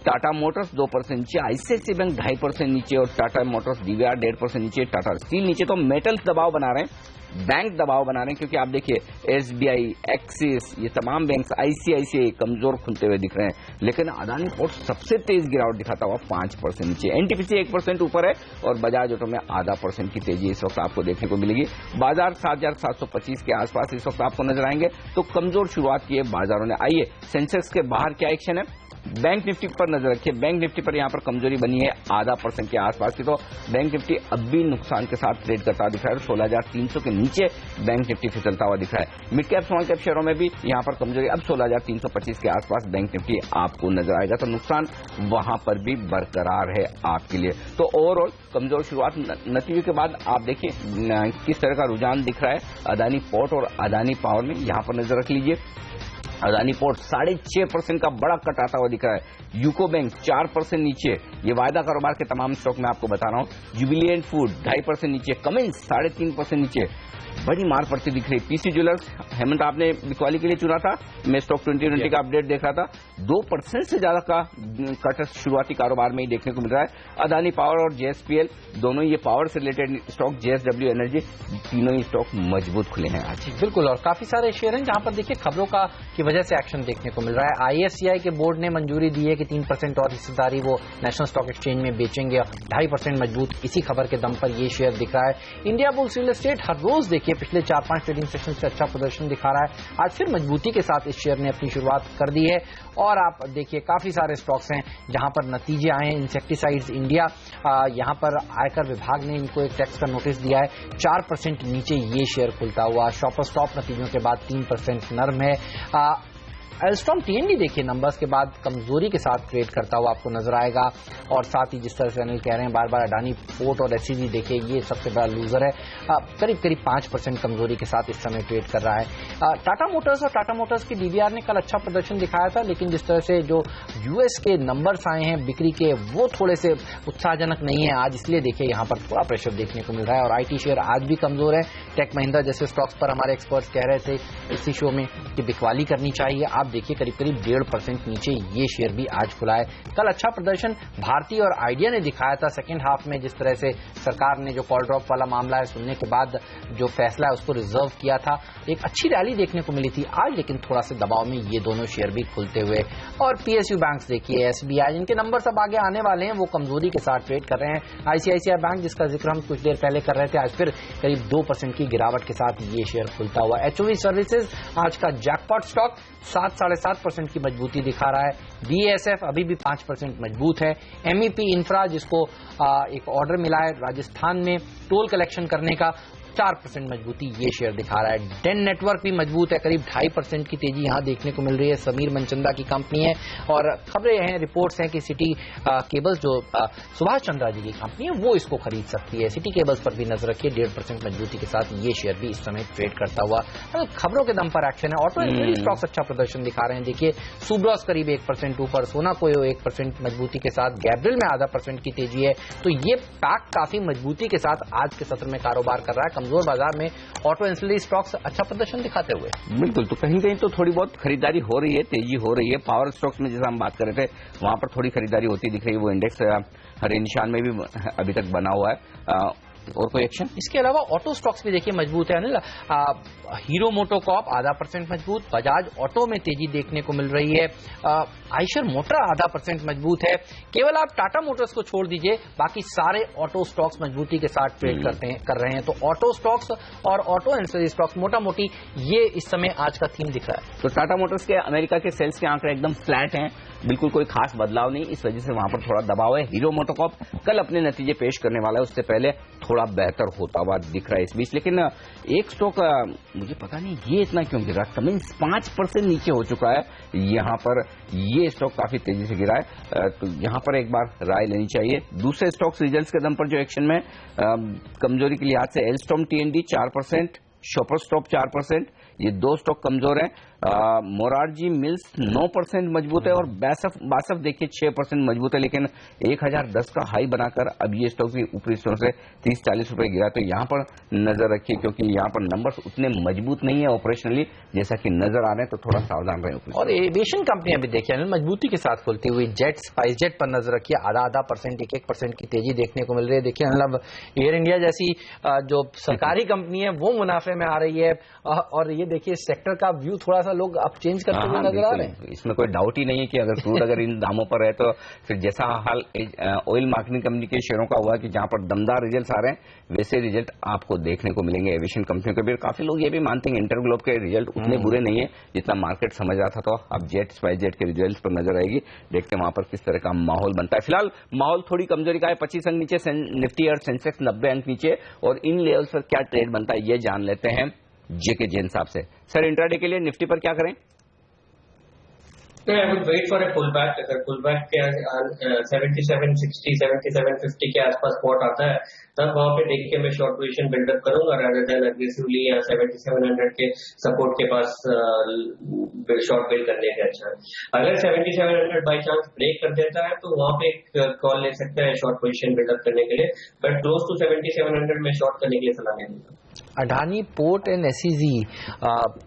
टाटा मोटर्स 2% नीचे, आईसीआईसीआई बैंक 2.5% नीचे और टाटा मोटर्स डीवीआर 1.5% नीचे, टाटा स्टील नीचे. तो मेटल्स दबाव बना रहे हैं, बैंक दबाव बना रहे हैं, क्योंकि आप देखिए एसबीआई, एक्सिस, ये तमाम बैंक, आईसीआईसीआई कमजोर खुलते हुए दिख रहे हैं. लेकिन अदानी पोर्ट सबसे तेज गिरावट दिखाता हुआ 5% नीचे. एनटीपीसी 1% ऊपर है और बजाज ऑटो में 0.5% की तेजी इस वक्त आपको देखने को मिलेगी. बाजार 7,725 के आसपास इस वक्त आपको नजर आएंगे. तो कमजोर शुरुआत की है बाजारों ने. आइए सेंसेक्स के बाहर क्या एक्शन है, बैंक निफ्टी पर नजर रखिए. बैंक निफ्टी पर यहां पर कमजोरी बनी है 0.5% के आसपास की. तो बैंक निफ्टी अब भी नुकसान के साथ ट्रेड करता दिख रहा है. 16,300 के नीचे बैंक निफ्टी फिसलता हुआ दिख रहा है. मिड कैप स्मॉल कैप शेयरों में भी यहां पर कमजोरी, अब 16,325 के आसपास बैंक निफ्टी आपको नजर आएगा. तो नुकसान वहां पर भी बरकरार है आपके लिए. तो ओवरऑल कमजोर शुरुआत. नतीजों के बाद आप देखिए किस तरह का रुझान दिख रहा है अदानी पोर्ट और अदानी पावर में. यहां पर नजर रख लीजिए. अदानी पोर्ट 6.5% का बड़ा कट आता हुआ दिख रहा है. यूको बैंक 4% नीचे, ये वायदा कारोबार के तमाम स्टॉक में आपको बता रहा हूं. जुबिलिएंट फूड 2.5% नीचे, कमिंस 3.5% नीचे. बड़ी मार पड़ती दिख रही. पीसी ज्वेलर्स, हेमंत आपने बिकवाली के लिए चुना था, मैं स्टॉक 2020 का अपडेट देख रहा था, 2% से ज्यादा का कट शुरुआती कारोबार में ही देखने को मिल रहा है. अदानी पावर और जेएसपीएल दोनों ये पावर से रिलेटेड स्टॉक, जेएसडब्ल्यू एनर्जी, तीनों ही स्टॉक मजबूत खुले हैं आज. बिल्कुल. और काफी सारे शेयर हैं जहां पर देखिए खबरों की वजह वजह से एक्शन देखने को मिल रहा है। IFCI के बोर्ड ने मंजूरी दी है कि 3% और हिस्सेदारी वो नेशनल स्टॉक एक्सचेंज में बेचेंगे, 2.5% मजबूत इसी खबर के दम पर ये शेयर दिख रहा है। इंडिया बुल्स रियल एस्टेट हर रोज देखिए पिछले 4-5 ट्रेडिंग सेशन से अच्छा प्रदर्शन दिखा रहा है। आज फिर मजबूती के साथ इस शेयर ने अपनी शुरुआत कर दी है और आप देखिए काफी सारे स्टॉक्स हैं जहां पर नतीजे आए हैं। इंसेक्टिसाइड्स इंडिया, यहां पर आयकर विभाग ने इनको एक टैक्स का नोटिस दिया है, 4% नीचे ये शेयर खुलता हुआ। शॉपर स्टॉप नतीजों के बाद 3% नर्म है। एल्स्टॉम TND देखिए नंबर्स के बाद कमजोरी के साथ ट्रेड करता हुआ आपको नजर आएगा और साथ ही जिस तरह से अनिल कह रहे हैं बार बार अडानी पोर्ट और SEZ देखिए ये सबसे बड़ा लूजर है, करीब 5% कमजोरी के साथ इस समय ट्रेड कर रहा है। टाटा मोटर्स की DBR ने कल अच्छा प्रदर्शन दिखाया था, लेकिन जिस तरह से जो US के नंबर्स आए हैं बिक्री के वो थोड़े से उत्साहजनक नहीं है आज, इसलिए देखिए यहाँ पर थोड़ा प्रेशर देखने को मिल रहा है। और IT शेयर आज भी कमजोर है। टेक महिंद्रा जैसे स्टॉक्स पर हमारे एक्सपर्ट्स कह रहे थे इसी शो में कि बिकवाली करनी चाहिए, आप देखिए करीब 1.5% नीचे ये शेयर भी आज खुला है। कल अच्छा प्रदर्शन भारती और आइडिया ने दिखाया था सेकंड हाफ में, जिस तरह से सरकार ने जो कॉल ड्रॉप वाला मामला है सुनने के बाद जो फैसला है उसको रिजर्व किया था, एक अच्छी रैली देखने को मिली थी आज, लेकिन थोड़ा सा दबाव में ये दोनों शेयर भी खुलते हुए। और PSU बैंक्स देखिए, SBI, इनके नंबर सब आगे आने वाले हैं, वो कमजोरी के साथ ट्रेड कर रहे हैं। ICICI बैंक जिसका जिक्र हम कुछ देर पहले कर रहे थे, आज फिर करीब 2% की गिरावट के साथ ये शेयर खुलता हुआ। HOV सर्विसेज आज का जैकपॉट स्टॉक 7-7.5% की मजबूती दिखा रहा है। BASF अभी भी 5% मजबूत है। MEP इंफ्रा जिसको एक ऑर्डर मिला है राजस्थान में टोल कलेक्शन करने का, 4% मजबूती ये शेयर दिखा रहा है। डेन नेटवर्क भी मजबूत है, करीब 2.5% की तेजी यहां देखने को मिल रही है। समीर मनचंदा की कंपनी है और खबरें हैं, रिपोर्ट्स हैं कि सिटी केबल्स जो सुभाष चंद्रा जी की कंपनी है वो इसको खरीद सकती है। सिटी केबल्स पर भी नजर रखिए, 1.5% मजबूती के साथ ये शेयर भी इस समय ट्रेड करता हुआ। खबरों के दम पर एक्शन है। ऑटो एंड स्टॉक्स अच्छा प्रदर्शन दिखा रहे हैं। देखिए सुब्रॉस करीब 1% ऊपर, सोना कोयो 1% मजबूती के साथ, गैब्रियल में 0.5% की तेजी है। तो ये पैक काफी मजबूती के साथ आज के सत्र में कारोबार कर रहा है। कमजोर बाजार में ऑटो एंसिलरी स्टॉक्स अच्छा प्रदर्शन दिखाते हुए। बिल्कुल, तो कहीं कहीं तो थोड़ी बहुत खरीदारी हो रही है, तेजी हो रही है। पावर स्टॉक्स में जैसा हम बात कर रहे थे वहां पर थोड़ी खरीदारी होती दिख रही है। वो इंडेक्स हरे निशान में भी अभी तक बना हुआ है। और कोई एक्शन? इसके अलावा ऑटो स्टॉक्स भी देखिए मजबूत है अनिल। हीरो मोटोकॉर्प 0.5% मजबूत, बजाज ऑटो में तेजी देखने को मिल रही है। आइशर मोटर 0.5% मजबूत है। केवल आप टाटा मोटर्स को छोड़ दीजिए, बाकी सारे ऑटो स्टॉक्स मजबूती के साथ ट्रेड कर रहे हैं। तो ऑटो स्टॉक्स और ऑटो एंसिलरी स्टॉक्स मोटा मोटी ये इस समय आज का थीम दिख रहा है। तो टाटा मोटर्स के अमेरिका के सेल्स के आंकड़े एकदम फ्लैट हैं, बिल्कुल कोई खास बदलाव नहीं, इस वजह से वहां पर थोड़ा दबाव है। हीरो मोटोकॉर्प कल अपने नतीजे पेश करने वाला है, उससे पहले थोड़ा बेहतर होता हुआ दिख रहा है इस बीच। लेकिन एक स्टॉक मुझे पता नहीं ये इतना क्यों गिरा, कमिंस 5% नीचे हो चुका है यहाँ पर। ये स्टॉक काफी तेजी से गिरा है, तो यहाँ पर एक बार राय लेनी चाहिए। दूसरे स्टॉक्स रिजल्ट्स के दम पर जो एक्शन में कमजोरी के लिहाज से एल्स्टॉम TND 4%, शॉपर स्टॉप 4%, ये दो स्टॉक कमजोर हैं। मोरारजी मिल्स 9% मजबूत है और बासफ देखिए 6% मजबूत है, लेकिन 1010 का हाई बनाकर अब ये स्टॉक भी ऊपरी स्टोर से 30-40 रुपए गिरा। तो यहाँ पर नजर रखिए, क्योंकि यहाँ पर नंबर्स उतने मजबूत नहीं है ऑपरेशनली जैसा कि नजर आ रहे हैं, तो थोड़ा सावधान रहें। और एविएशन कंपनियां भी देखिए मजबूती के साथ खुलती हुई। जेट, स्पाइसजेट पर नजर रखिए, 0.5%, 1% की तेजी देखने को मिल रही है। देखिए मतलब एयर इंडिया जैसी जो सरकारी कंपनी है वो मुनाफे में आ रही है। और ये देखिए सेक्टर का व्यू थोड़ा सा लोग अब चेंज करते हुए नजर आ रहे हैं। इसमें कोई डाउट ही नहीं है कि अगर क्रूड अगर इन दामों पर है तो फिर जैसा हाल ऑयल मार्केटिंग कंपनी के शेयरों का हुआ कि जहां पर दमदार रिजल्ट आ रहे हैं वैसे रिजल्ट आपको देखने को मिलेंगे एविएशन कंपनियों के भी। काफी लोग ये भी मानते हैं इंटरग्लोब के रिजल्ट उतने बुरे नहीं है जितना मार्केट समझ रहा था। तो अब जेट, स्पाइसजेट के रिजल्ट पर नजर आएगी, देखते हैं वहां पर किस तरह का माहौल बनता है। फिलहाल माहौल थोड़ी कमजोरी का है, 25 अंक नीचे निफ्टी और सेंसेक्स 90 अंक नीचे। और इन लेवल्स पर क्या ट्रेड बनता है ये जान लेते हैं जेके जैन साहब से। सर इंट्राडे के लिए निफ्टी पर क्या करें? I would wait for a pullback. अगर pullback के 7760, 7750 के आसपास स्पॉट आता है तब वहां पे देख के मैं शॉर्ट पोजीशन बिल्डअप करूंगा, rather than aggressively 7700 के सपोर्ट के पास शॉर्ट बिल्ड करने के। अच्छा, अगर 7700 बाई चांस ब्रेक कर देता है तो वहां पे एक कॉल ले सकते हैं शॉर्ट पोजीशन बिल्डअप करने के लिए, बट क्लोज टू 7700 में शॉर्ट करने के लिए सलाह नहीं दूंगा। Adani port and SEZ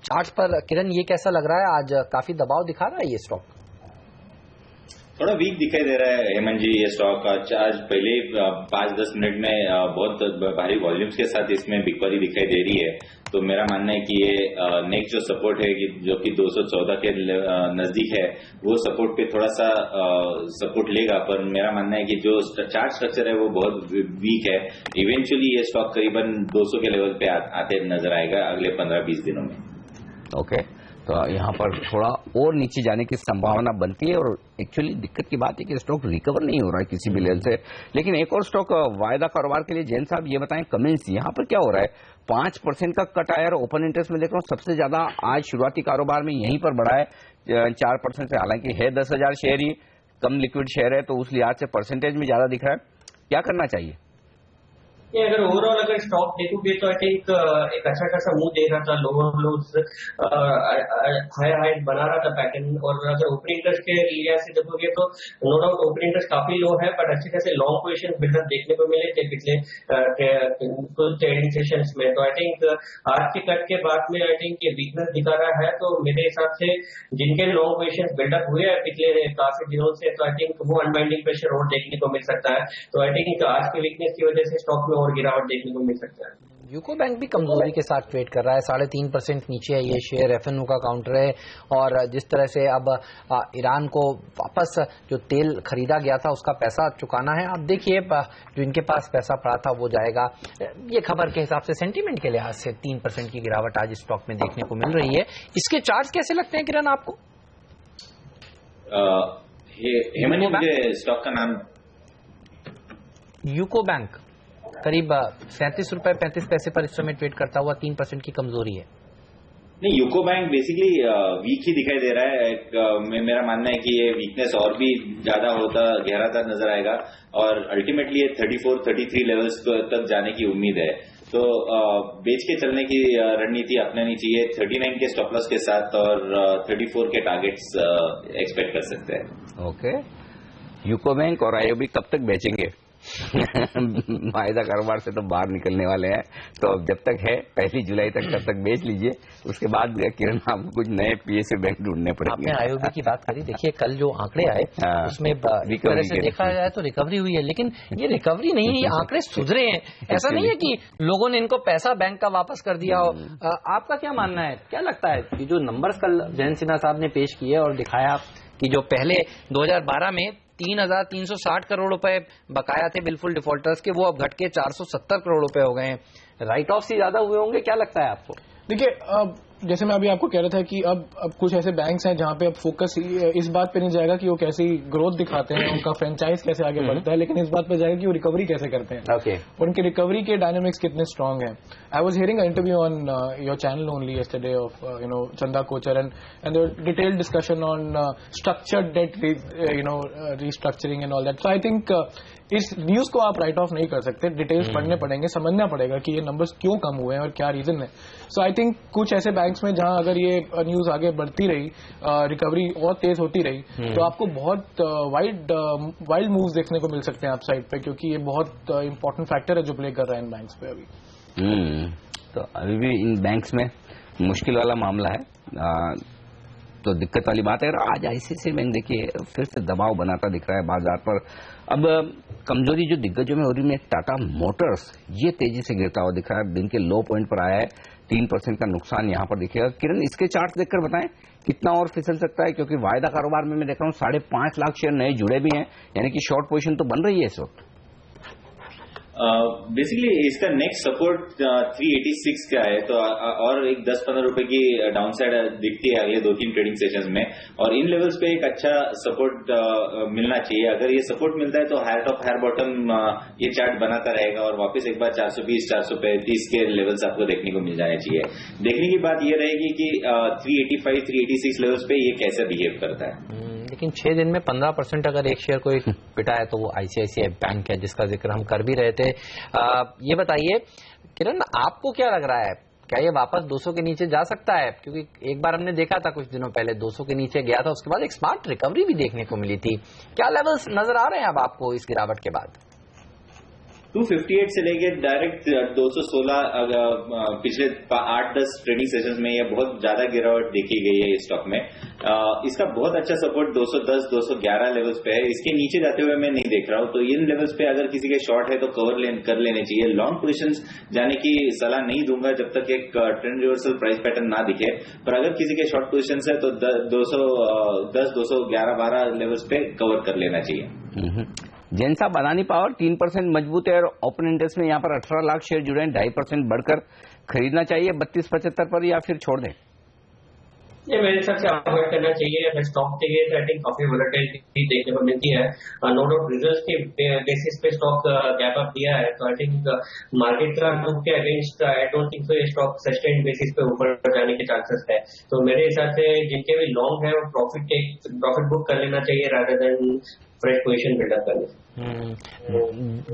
chart पर किरण ये कैसा लग रहा है? आज काफी दबाव दिखा रहा है ये स्टॉक, थोड़ा वीक दिखाई दे रहा है हेमंत जी ये स्टॉक। आज पहले 5-10 मिनट में बहुत भारी वॉल्यूम्स के साथ इसमें बिकवाली दिखाई दे रही है, तो तो मेरा मानना है कि ये नेक्स्ट जो सपोर्ट है जो कि 214 के नजदीक है, वो सपोर्ट पे थोड़ा सा सपोर्ट लेगा, पर मेरा मानना है कि जो चार्ट स्ट्रक्चर है वो बहुत वीक है। इवेंचुअली ये स्टॉक करीबन 200 के लेवल पे आते नजर आएगा अगले 15-20 दिनों में। ओके, तो यहाँ पर थोड़ा और नीचे जाने की संभावना बनती है, और एक्चुअली दिक्कत की बात है कि स्टॉक रिकवर नहीं हो रहा है किसी भी लेवल से। लेकिन एक और स्टॉक वायदा कारोबार के लिए जैन साहब ये बताएं, कमेंस यहाँ पर क्या हो रहा है? 5% का कट आया, और ओपन इंटरेस्ट में देख रहा हूँ सबसे ज्यादा आज शुरुआती कारोबार में यहीं पर बढ़ा है 4% से। हालांकि है 10,000 शेयर ही, कम लिक्विड शेयर है, तो उस लिहाज से परसेंटेज में ज्यादा दिख रहा है। क्या करना चाहिए? ये अगर ओवरऑल अगर स्टॉक देखोगे तो आई थिंक एक अच्छा खासा मूव दे रहा था, लोअर लोज हाई हाई बना रहा था पैटर्न। और अगर ओपन इंटरेस्ट के एरिया से देखोगे तो नो डाउट ओपन इंटरेस्ट काफी लो है, बट अच्छे खासे लॉन्ग पोजीशन बिल्डअप देखने को मिले थे पिछले कुछ ट्रेडिंग सेशंस में। तो आई थिंक आज के कट के बाद में आई थिंक ये वीकनेस दिखा रहा है। तो मेरे हिसाब से जिनके लॉन्ग पोजीशन बिल्डअप हुए हैं पिछले काफी दिनों से, तो आई थिंक वो अनवाइंडिंग प्रेशर और देखने को मिल सकता है। तो आई थिंक आज की वीकनेस की वजह से स्टॉक में और गिरावट देखने को मिल सकता है। यूको बैंक भी कमजोरी के साथ ट्रेड कर रहा है, 3.5% नीचे है ये शेयर। एफएनओ का काउंटर है, और जिस तरह से अब ईरान को वापस जो तेल खरीदा गया था उसका पैसा चुकाना है। अब देखिए जो इनके पास पैसा पड़ा था वो जाएगा। ये खबर के हिसाब से सेंटीमेंट के लिहाज से 3% की गिरावट आज स्टॉक में देखने को मिल रही है। इसके चार्ट्स कैसे लगते हैं किरण आपको? हेमंत, मुझे स्टॉक का नाम यूको बैंक करीब 37 रुपए 35 पैसे पर इस समय ट्रेड करता हुआ 3% की कमजोरी है। नहीं, यूको बैंक बेसिकली वीक ही दिखाई दे रहा है। मेरा मानना है कि ये वीकनेस और भी ज्यादा होता गहराता नजर आएगा, और अल्टीमेटली ये 34-33 लेवल्स तक जाने की उम्मीद है। तो बेच के चलने की रणनीति अपनानी चाहिए 39 के स्टॉप लॉस के साथ, और 34 के टारगेट्स एक्सपेक्ट कर सकते हैं। ओके, यूको बैंक और आईओबी कब तक बेचेंगे? वायदा कारोबार से तो बाहर निकलने वाले हैं, तो अब जब तक है 1 जुलाई तक तब तक बेच लीजिए। उसके बाद किरण आपको कुछ नए पीएसयू बैंक ढूंढने पड़ेंगे। आपने आईओबी की बात करी, देखिए कल जो आंकड़े आए उसमें एक तरह से देखा जाए तो रिकवरी हुई है, लेकिन ये रिकवरी नहीं है, ये आंकड़े सुधरे हैं। ऐसा नहीं है कि लोगों ने इनको पैसा बैंक का वापस कर दिया हो। आपका क्या मानना है, क्या लगता है कि जो नंबर्स कल जयंत सिन्हा साहब ने पेश किए और दिखाया कि जो पहले 2012 में 3,360 करोड़ रुपए बकाया थे बिलफुल डिफॉल्टर्स के, वो अब घट के 470 करोड़ रुपए हो गए हैं। राइट ऑफ से ज्यादा हुए होंगे, क्या लगता है आपको? देखिए, जैसे मैं अभी आपको कह रहा था कि अब कुछ ऐसे बैंक्स हैं जहां पे अब फोकस इस बात पे नहीं जाएगा कि वो कैसी ग्रोथ दिखाते हैं, उनका फ्रेंचाइज कैसे आगे बढ़ता है, लेकिन इस बात पे जाएगा कि वो रिकवरी कैसे करते हैं। ओके, उनकी रिकवरी के डायनामिक्स कितने स्ट्रांग हैं। I was hearing a interview on your channel only yesterday of Chanda Kochhar and detailed discussion on structured debt restructuring and all that. So I think इस न्यूज को आप राइट ऑफ नहीं कर सकते, डिटेल्स पढ़ने पड़ेंगे, समझना पड़ेगा कि ये नंबर्स क्यों कम हुए हैं और क्या रीजन है। सो आई थिंक कुछ ऐसे बैंक्स में जहां अगर ये न्यूज आगे बढ़ती रही, रिकवरी और तेज होती रही, तो आपको बहुत वाइल्ड मूव्स देखने को मिल सकते हैं आप साइड पे, क्योंकि ये बहुत इंपॉर्टेंट फैक्टर है जो प्ले कर रहा है इन बैंक्स पे अभी। तो अभी भी इन बैंक्स में मुश्किल वाला मामला है, तो दिक्कत वाली बात है। आज आईसीआईसीआई बैंक देखिए फिर से दबाव बनाता दिख रहा है बाजार पर। अब कमजोरी जो दिग्गजों में हो रही है, टाटा मोटर्स ये तेजी से गिरता हुआ दिख रहा है, दिन के लो पॉइंट पर आया है, 3% का नुकसान यहां पर दिखेगा। किरण, इसके चार्ट देखकर बताएं कितना और फिसल सकता है, क्योंकि वायदा कारोबार में मैं देख रहा हूं 5.5 लाख शेयर नए जुड़े भी हैं, यानी कि शॉर्ट पोजीशन तो बन रही है इस वक्त। बेसिकली इसका नेक्स्ट सपोर्ट 386 का है, तो और एक 10-15 रुपए की डाउनसाइड दिखती है अगले 2-3 ट्रेडिंग सेशंस में, और इन लेवल्स पे एक अच्छा सपोर्ट मिलना चाहिए। अगर ये सपोर्ट मिलता है तो हायर टॉप हायर बॉटम ये चार्ट बनाता रहेगा, और वापस एक बार 420-435 के लेवल्स आपको देखने को मिल जाने चाहिए। देखने की बात ये रहेगी कि 385-386 लेवल्स पे ये कैसे बिहेव करता है। लेकिन 6 दिन में 15% अगर एक शेयर कोई पिटा है तो वो आईसीआईसीआई बैंक है, जिसका जिक्र हम कर भी रहे थे। ये बताइए किरण, आपको क्या लग रहा है, क्या ये वापस 200 के नीचे जा सकता है? क्योंकि एक बार हमने देखा था कुछ दिनों पहले 200 के नीचे गया था, उसके बाद एक स्मार्ट रिकवरी भी देखने को मिली थी। क्या लेवल्स नजर आ रहे हैं अब आपको इस गिरावट के बाद? 258 से लेके डायरेक्ट 216 पिछले 8-10 ट्रेडिंग सेशंस में ये बहुत ज्यादा गिरावट देखी गई है इस स्टॉक में। इसका बहुत अच्छा सपोर्ट 210-211 लेवल्स पे है। इसके नीचे जाते हुए मैं नहीं देख रहा हूं, तो इन लेवल्स पे अगर किसी के शॉर्ट है तो कर लेने चाहिए। लॉन्ग पोजिशंस जाने की सलाह नहीं दूंगा जब तक एक ट्रेंड रिवर्सल प्राइस पैटर्न ना दिखे, पर अगर किसी के शॉर्ट पोजिशंस है तो 210-211-12 लेवल्स पे कवर कर लेना चाहिए। जैन साहब, अदानी पावर 3% मजबूत है और ओपन इंटरेस्ट में यहाँ पर 18 लाख शेयर जुड़े हैं, 2.5% बढ़कर खरीदना चाहिए 32-75 पर या फिर छोड़ दें? ये मेरे हिसाब से अवॉइड करना चाहिए। अगर स्टॉक चाहिए तो आई थिंक काफी वोलेटिलिटी देखने को मिलती है। नो डाउट रिजल्ट्स के बेसिस पे स्टॉक गैप अप दिया है, तो आई थिंक मार्केट का लुक के against I don't think so ये स्टॉक सस्टेन्ड बेसिस पे ऊपर जाने के चांसेस है। तो मेरे हिसाब से जिनके भी लॉन्ग है वो प्रॉफिट बुक कर लेना चाहिए rather than fresh position buildup करने।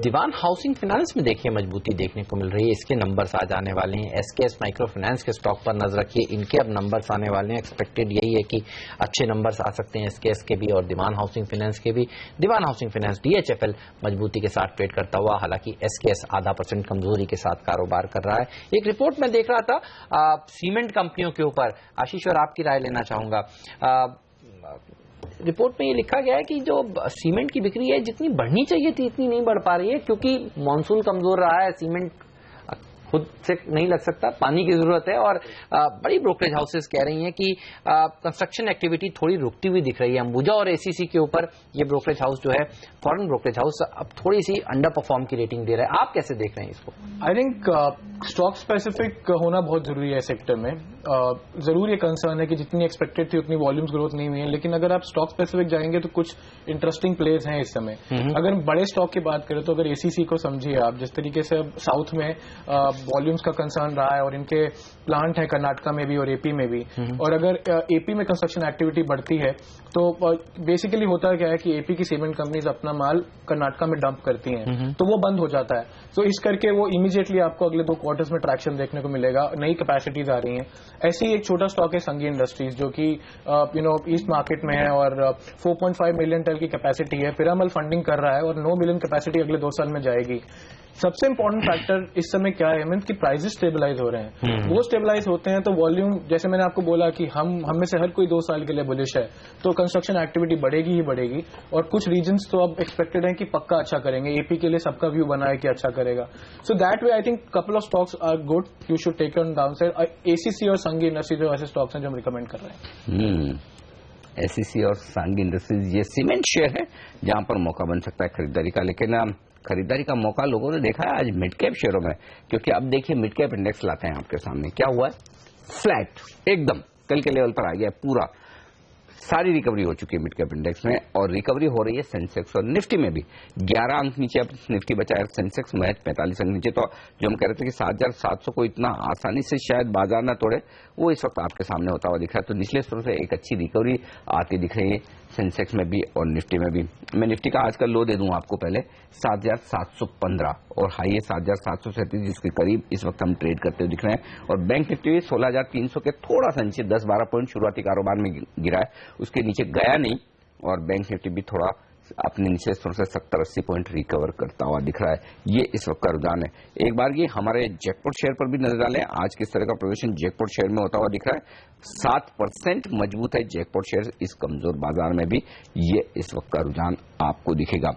दीवान हाउसिंग फाइनेंस में देखिए मजबूती देखने को मिल रही है, इसके नंबर्स आ जाने वाले हैं। एसकेएस माइक्रो फाइनेंस के स्टॉक पर नजर रखिए, इनके अब नंबर्स आने वाले हैं। एक्सपेक्टेड यही है कि अच्छे नंबर्स आ सकते हैं एसकेएस के भी और दीवान हाउसिंग फाइनेंस के भी। दीवान हाउसिंग फाइनेंस DHFL मजबूती के साथ ट्रेड करता हुआ, हालांकि एसकेएस 0.5% कमजोरी के साथ कारोबार कर रहा है। एक रिपोर्ट में देख रहा था सीमेंट कंपनियों के ऊपर, आशीष और आपकी राय लेना चाहूंगा। रिपोर्ट में ये लिखा गया है कि जो सीमेंट की बिक्री है जितनी बढ़नी चाहिए थी इतनी नहीं बढ़ पा रही है, क्योंकि मॉनसून कमजोर रहा है, सीमेंट खुद से नहीं लग सकता, पानी की जरूरत है। और बड़ी ब्रोकरेज हाउसेस कह रही हैं कि कंस्ट्रक्शन एक्टिविटी थोड़ी रुकती हुई दिख रही है। अंबुजा और ACC के ऊपर ये ब्रोकरेज हाउस जो है, फॉरेन ब्रोकरेज हाउस, अब थोड़ी सी अंडर परफॉर्म की रेटिंग दे रहा है। आप कैसे देख रहे हैं इसको? आई थिंक स्टॉक स्पेसिफिक होना बहुत जरूरी है सेक्टर में। जरूर ये कंसर्न है कि जितनी एक्सपेक्टेड थी उतनी वॉल्यूम्स ग्रोथ नहीं हुई है, लेकिन अगर आप स्टॉक स्पेसिफिक जाएंगे तो कुछ इंटरेस्टिंग प्लेयर्स हैं इस समय। अगर बड़े स्टॉक की बात करें तो अगर ACC को समझिए आप, जिस तरीके से साउथ में वॉल्यूम्स का कंसर्न रहा है और इनके प्लांट है कर्नाटका में भी और AP में भी, और अगर AP में कंस्ट्रक्शन एक्टिविटी बढ़ती है तो बेसिकली होता क्या है कि AP की सीमेंट कंपनीज अपना माल कर्नाटका में डंप करती हैं, तो वो बंद हो जाता है। तो इस करके वो इमीडिएटली आपको अगले 2 क्वार्टर्स में ट्रैक्शन देखने को मिलेगा, नई कैपेसिटीज आ रही हैं। ऐसे ही एक छोटा स्टॉक है संगी इंडस्ट्रीज, जो कि ईस्ट मार्केट में है और 4.5 मिलियन टन की कैपेसिटी है, पिरामल फंडिंग कर रहा है और 9 मिलियन कैपेसिटी अगले 2 साल में जाएगी। सबसे इंपॉर्टेंट फैक्टर इस समय क्या है मीन्स कि प्राइसेस स्टेबलाइज हो रहे हैं। वो स्टेबलाइज होते हैं तो वॉल्यूम, जैसे मैंने आपको बोला कि हम में से हर कोई 2 साल के लिए बुलिश है, तो कंस्ट्रक्शन एक्टिविटी बढ़ेगी ही बढ़ेगी। और कुछ रीजन्स तो अब एक्सपेक्टेड है कि पक्का अच्छा करेंगे, AP के लिए सबका व्यू बना है कि अच्छा करेगा। So that way I think couple of stocks are good, you should take on downside. ACC और संगी इंडस्ट्री जो ऐसे स्टॉक्स हैं जो हम रिकमेंड कर रहे हैं। ACC और सांगी इंडस्ट्रीज ये सीमेंट शेयर है जहां पर मौका बन सकता है खरीदारी का, लेकिन खरीदारी का मौका लोगों ने देखा है आज मिड कैप शेयरों में, क्योंकि अब देखिए मिड कैप इंडेक्स लाते हैं आपके सामने, क्या हुआ है? फ्लैट एकदम कल के लेवल पर आ गया पूरा। सारी रिकवरी हो चुकी है मिड कैप इंडेक्स में और रिकवरी हो रही है सेंसेक्स और निफ्टी में भी। 11 अंक नीचे अब निफ्टी बचा है, सेंसेक्स महज 45 अंक नीचे। तो जो हम कह रहे थे कि 7,700 को इतना आसानी से शायद बाजार ना तोड़े, वो इस वक्त आपके सामने होता हुआ दिख रहा है। तो निचले स्तर से एक अच्छी रिकवरी आती दिख रही है सेंसेक्स में भी और निफ्टी में भी। मैं निफ्टी का आज का लो दे दूं आपको पहले, 7,715 और हाई है 7,737, जिसके करीब इस वक्त हम ट्रेड करते हुए दिख रहे हैं। और बैंक निफ्टी 16,300 के थोड़ा सा नीचे 10-12 पॉइंट शुरुआती कारोबार में गिरा है, उसके नीचे गया नहीं। और बैंक निफ्टी भी थोड़ा अपने नीचे स्तर से 70-80 पॉइंट रिकवर करता हुआ दिख रहा है। ये इस वक्त का रुझान है। एक बार ये हमारे जैकपॉट शेयर पर भी नजर डालें, आज किस तरह का प्रदर्शन जैकपॉट शेयर में होता हुआ दिख रहा है। 7% मजबूत है जैकपॉट शेयर इस कमजोर बाजार में भी, ये इस वक्त का रुझान आपको दिखेगा।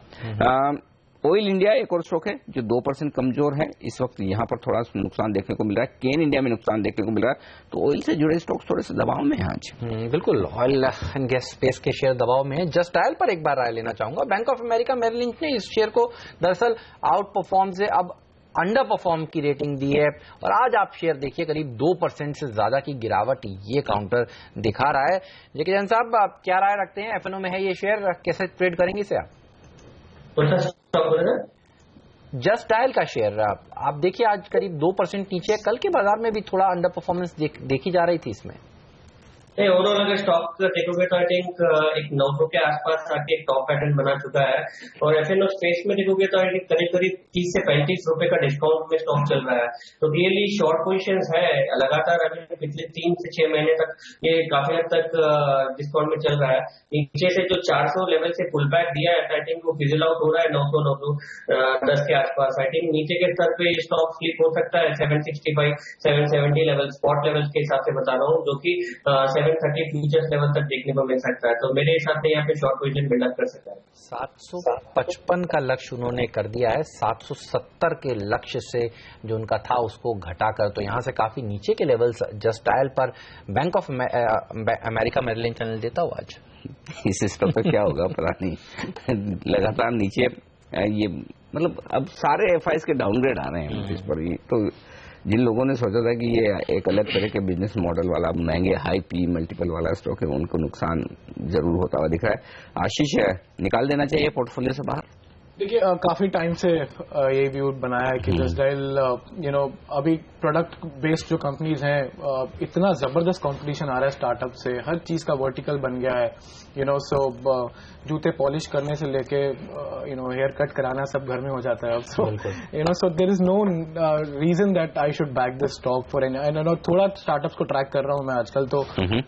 ऑयल इंडिया एक और स्टॉक है जो 2% कमजोर है इस वक्त, यहां पर थोड़ा नुकसान देखने को मिल रहा है। केन इंडिया में नुकसान देखने को मिल रहा है, तो ऑयल से जुड़े स्टॉक्स थोड़े से दबाव में हैं आज। बिल्कुल, ऑयल एंड गैस स्पेस के शेयर दबाव में है। जस्ट डायल पर एक बार राय लेना चाहूंगा। Bank of America Merrill Lynch ने इस शेयर को दरअसल आउट परफॉर्म से अब अंडर परफॉर्म की रेटिंग दी है और आज आप शेयर देखिए करीब 2% से ज्यादा की गिरावट ये काउंटर दिखा रहा है। लेकिन जैन साहब, आप क्या राय रखते हैं? FNO में है ये शेयर, कैसे ट्रेड करेंगे इसे आप? जस्ट डायल का शेयर आप देखिए आज करीब 2% नीचे है, कल के बाजार में भी थोड़ा अंडर परफॉर्मेंस देखी जा रही थी इसमें। नहीं, ओवरऑल अगर स्टॉक देखोगे तो आई थिंक एक 900 के आसपास आके एक टॉप पैटर्न बना चुका है, और एफएनओ स्पेस में देखोगे तो आई थिंक करीब करीब 30 से 35 रुपए का डिस्काउंट में स्टॉक चल रहा है। तो रियली शॉर्ट पोजीशंस है लगातार, अभी पिछले 3 से 6 महीने तक ये काफी हद तक डिस्काउंट में चल रहा है। नीचे से जो 400 लेवल से पुल बैक दिया है, आई थिंक वो फिजल आउट हो रहा है 910 के आसपास। आई थिंक नीचे के स्तर पे स्टॉक स्लिप हो सकता है 765 770 लेवल, स्पॉट लेवल के हिसाब से बता रहा हूँ, जो कि 730 फ्यूचर्स लेवल तक देखने को मिल सकता है। तो मेरे हिसाब से यहाँ पे शॉर्ट पोजीशन बिल्डअप कर सकता है। 755 का लक्ष्य उन्होंने कर दिया है, 770 के लक्ष्य से जो उनका था उसको घटाकर, तो यहाँ से काफी नीचे के लेवल्स जस्ट डायल पर Bank of America Merrill Lynch channel देता हुआ आज। इस सिस्टम पे क्या होगा पता नहीं, लगातार नीचे ये मतलब अब सारे एफआईएस के डाउनग्रेड आ रहे हैं इस पर। तो जिन लोगों ने सोचा था कि ये एक अलग तरह के बिजनेस मॉडल वाला महंगे हाई पी मल्टीपल वाला स्टॉक है, उनको नुकसान जरूर होता हुआ दिख रहा है। आशीष, निकाल देना चाहिए पोर्टफोलियो से बाहर? देखिए काफी टाइम से यही व्यू बनाया है कि जस्ट डायल अभी प्रोडक्ट बेस्ड जो कंपनीज हैं, इतना जबरदस्त कंपटीशन आ रहा है स्टार्टअप से, हर चीज का वर्टिकल बन गया है। सो जूते पॉलिश करने से लेके हेयर कट कराना सब घर में हो जाता है अब। So there is no reason that I should back this stock for any. थोड़ा स्टार्टअप्स को ट्रैक कर रहा हूं मैं आजकल, तो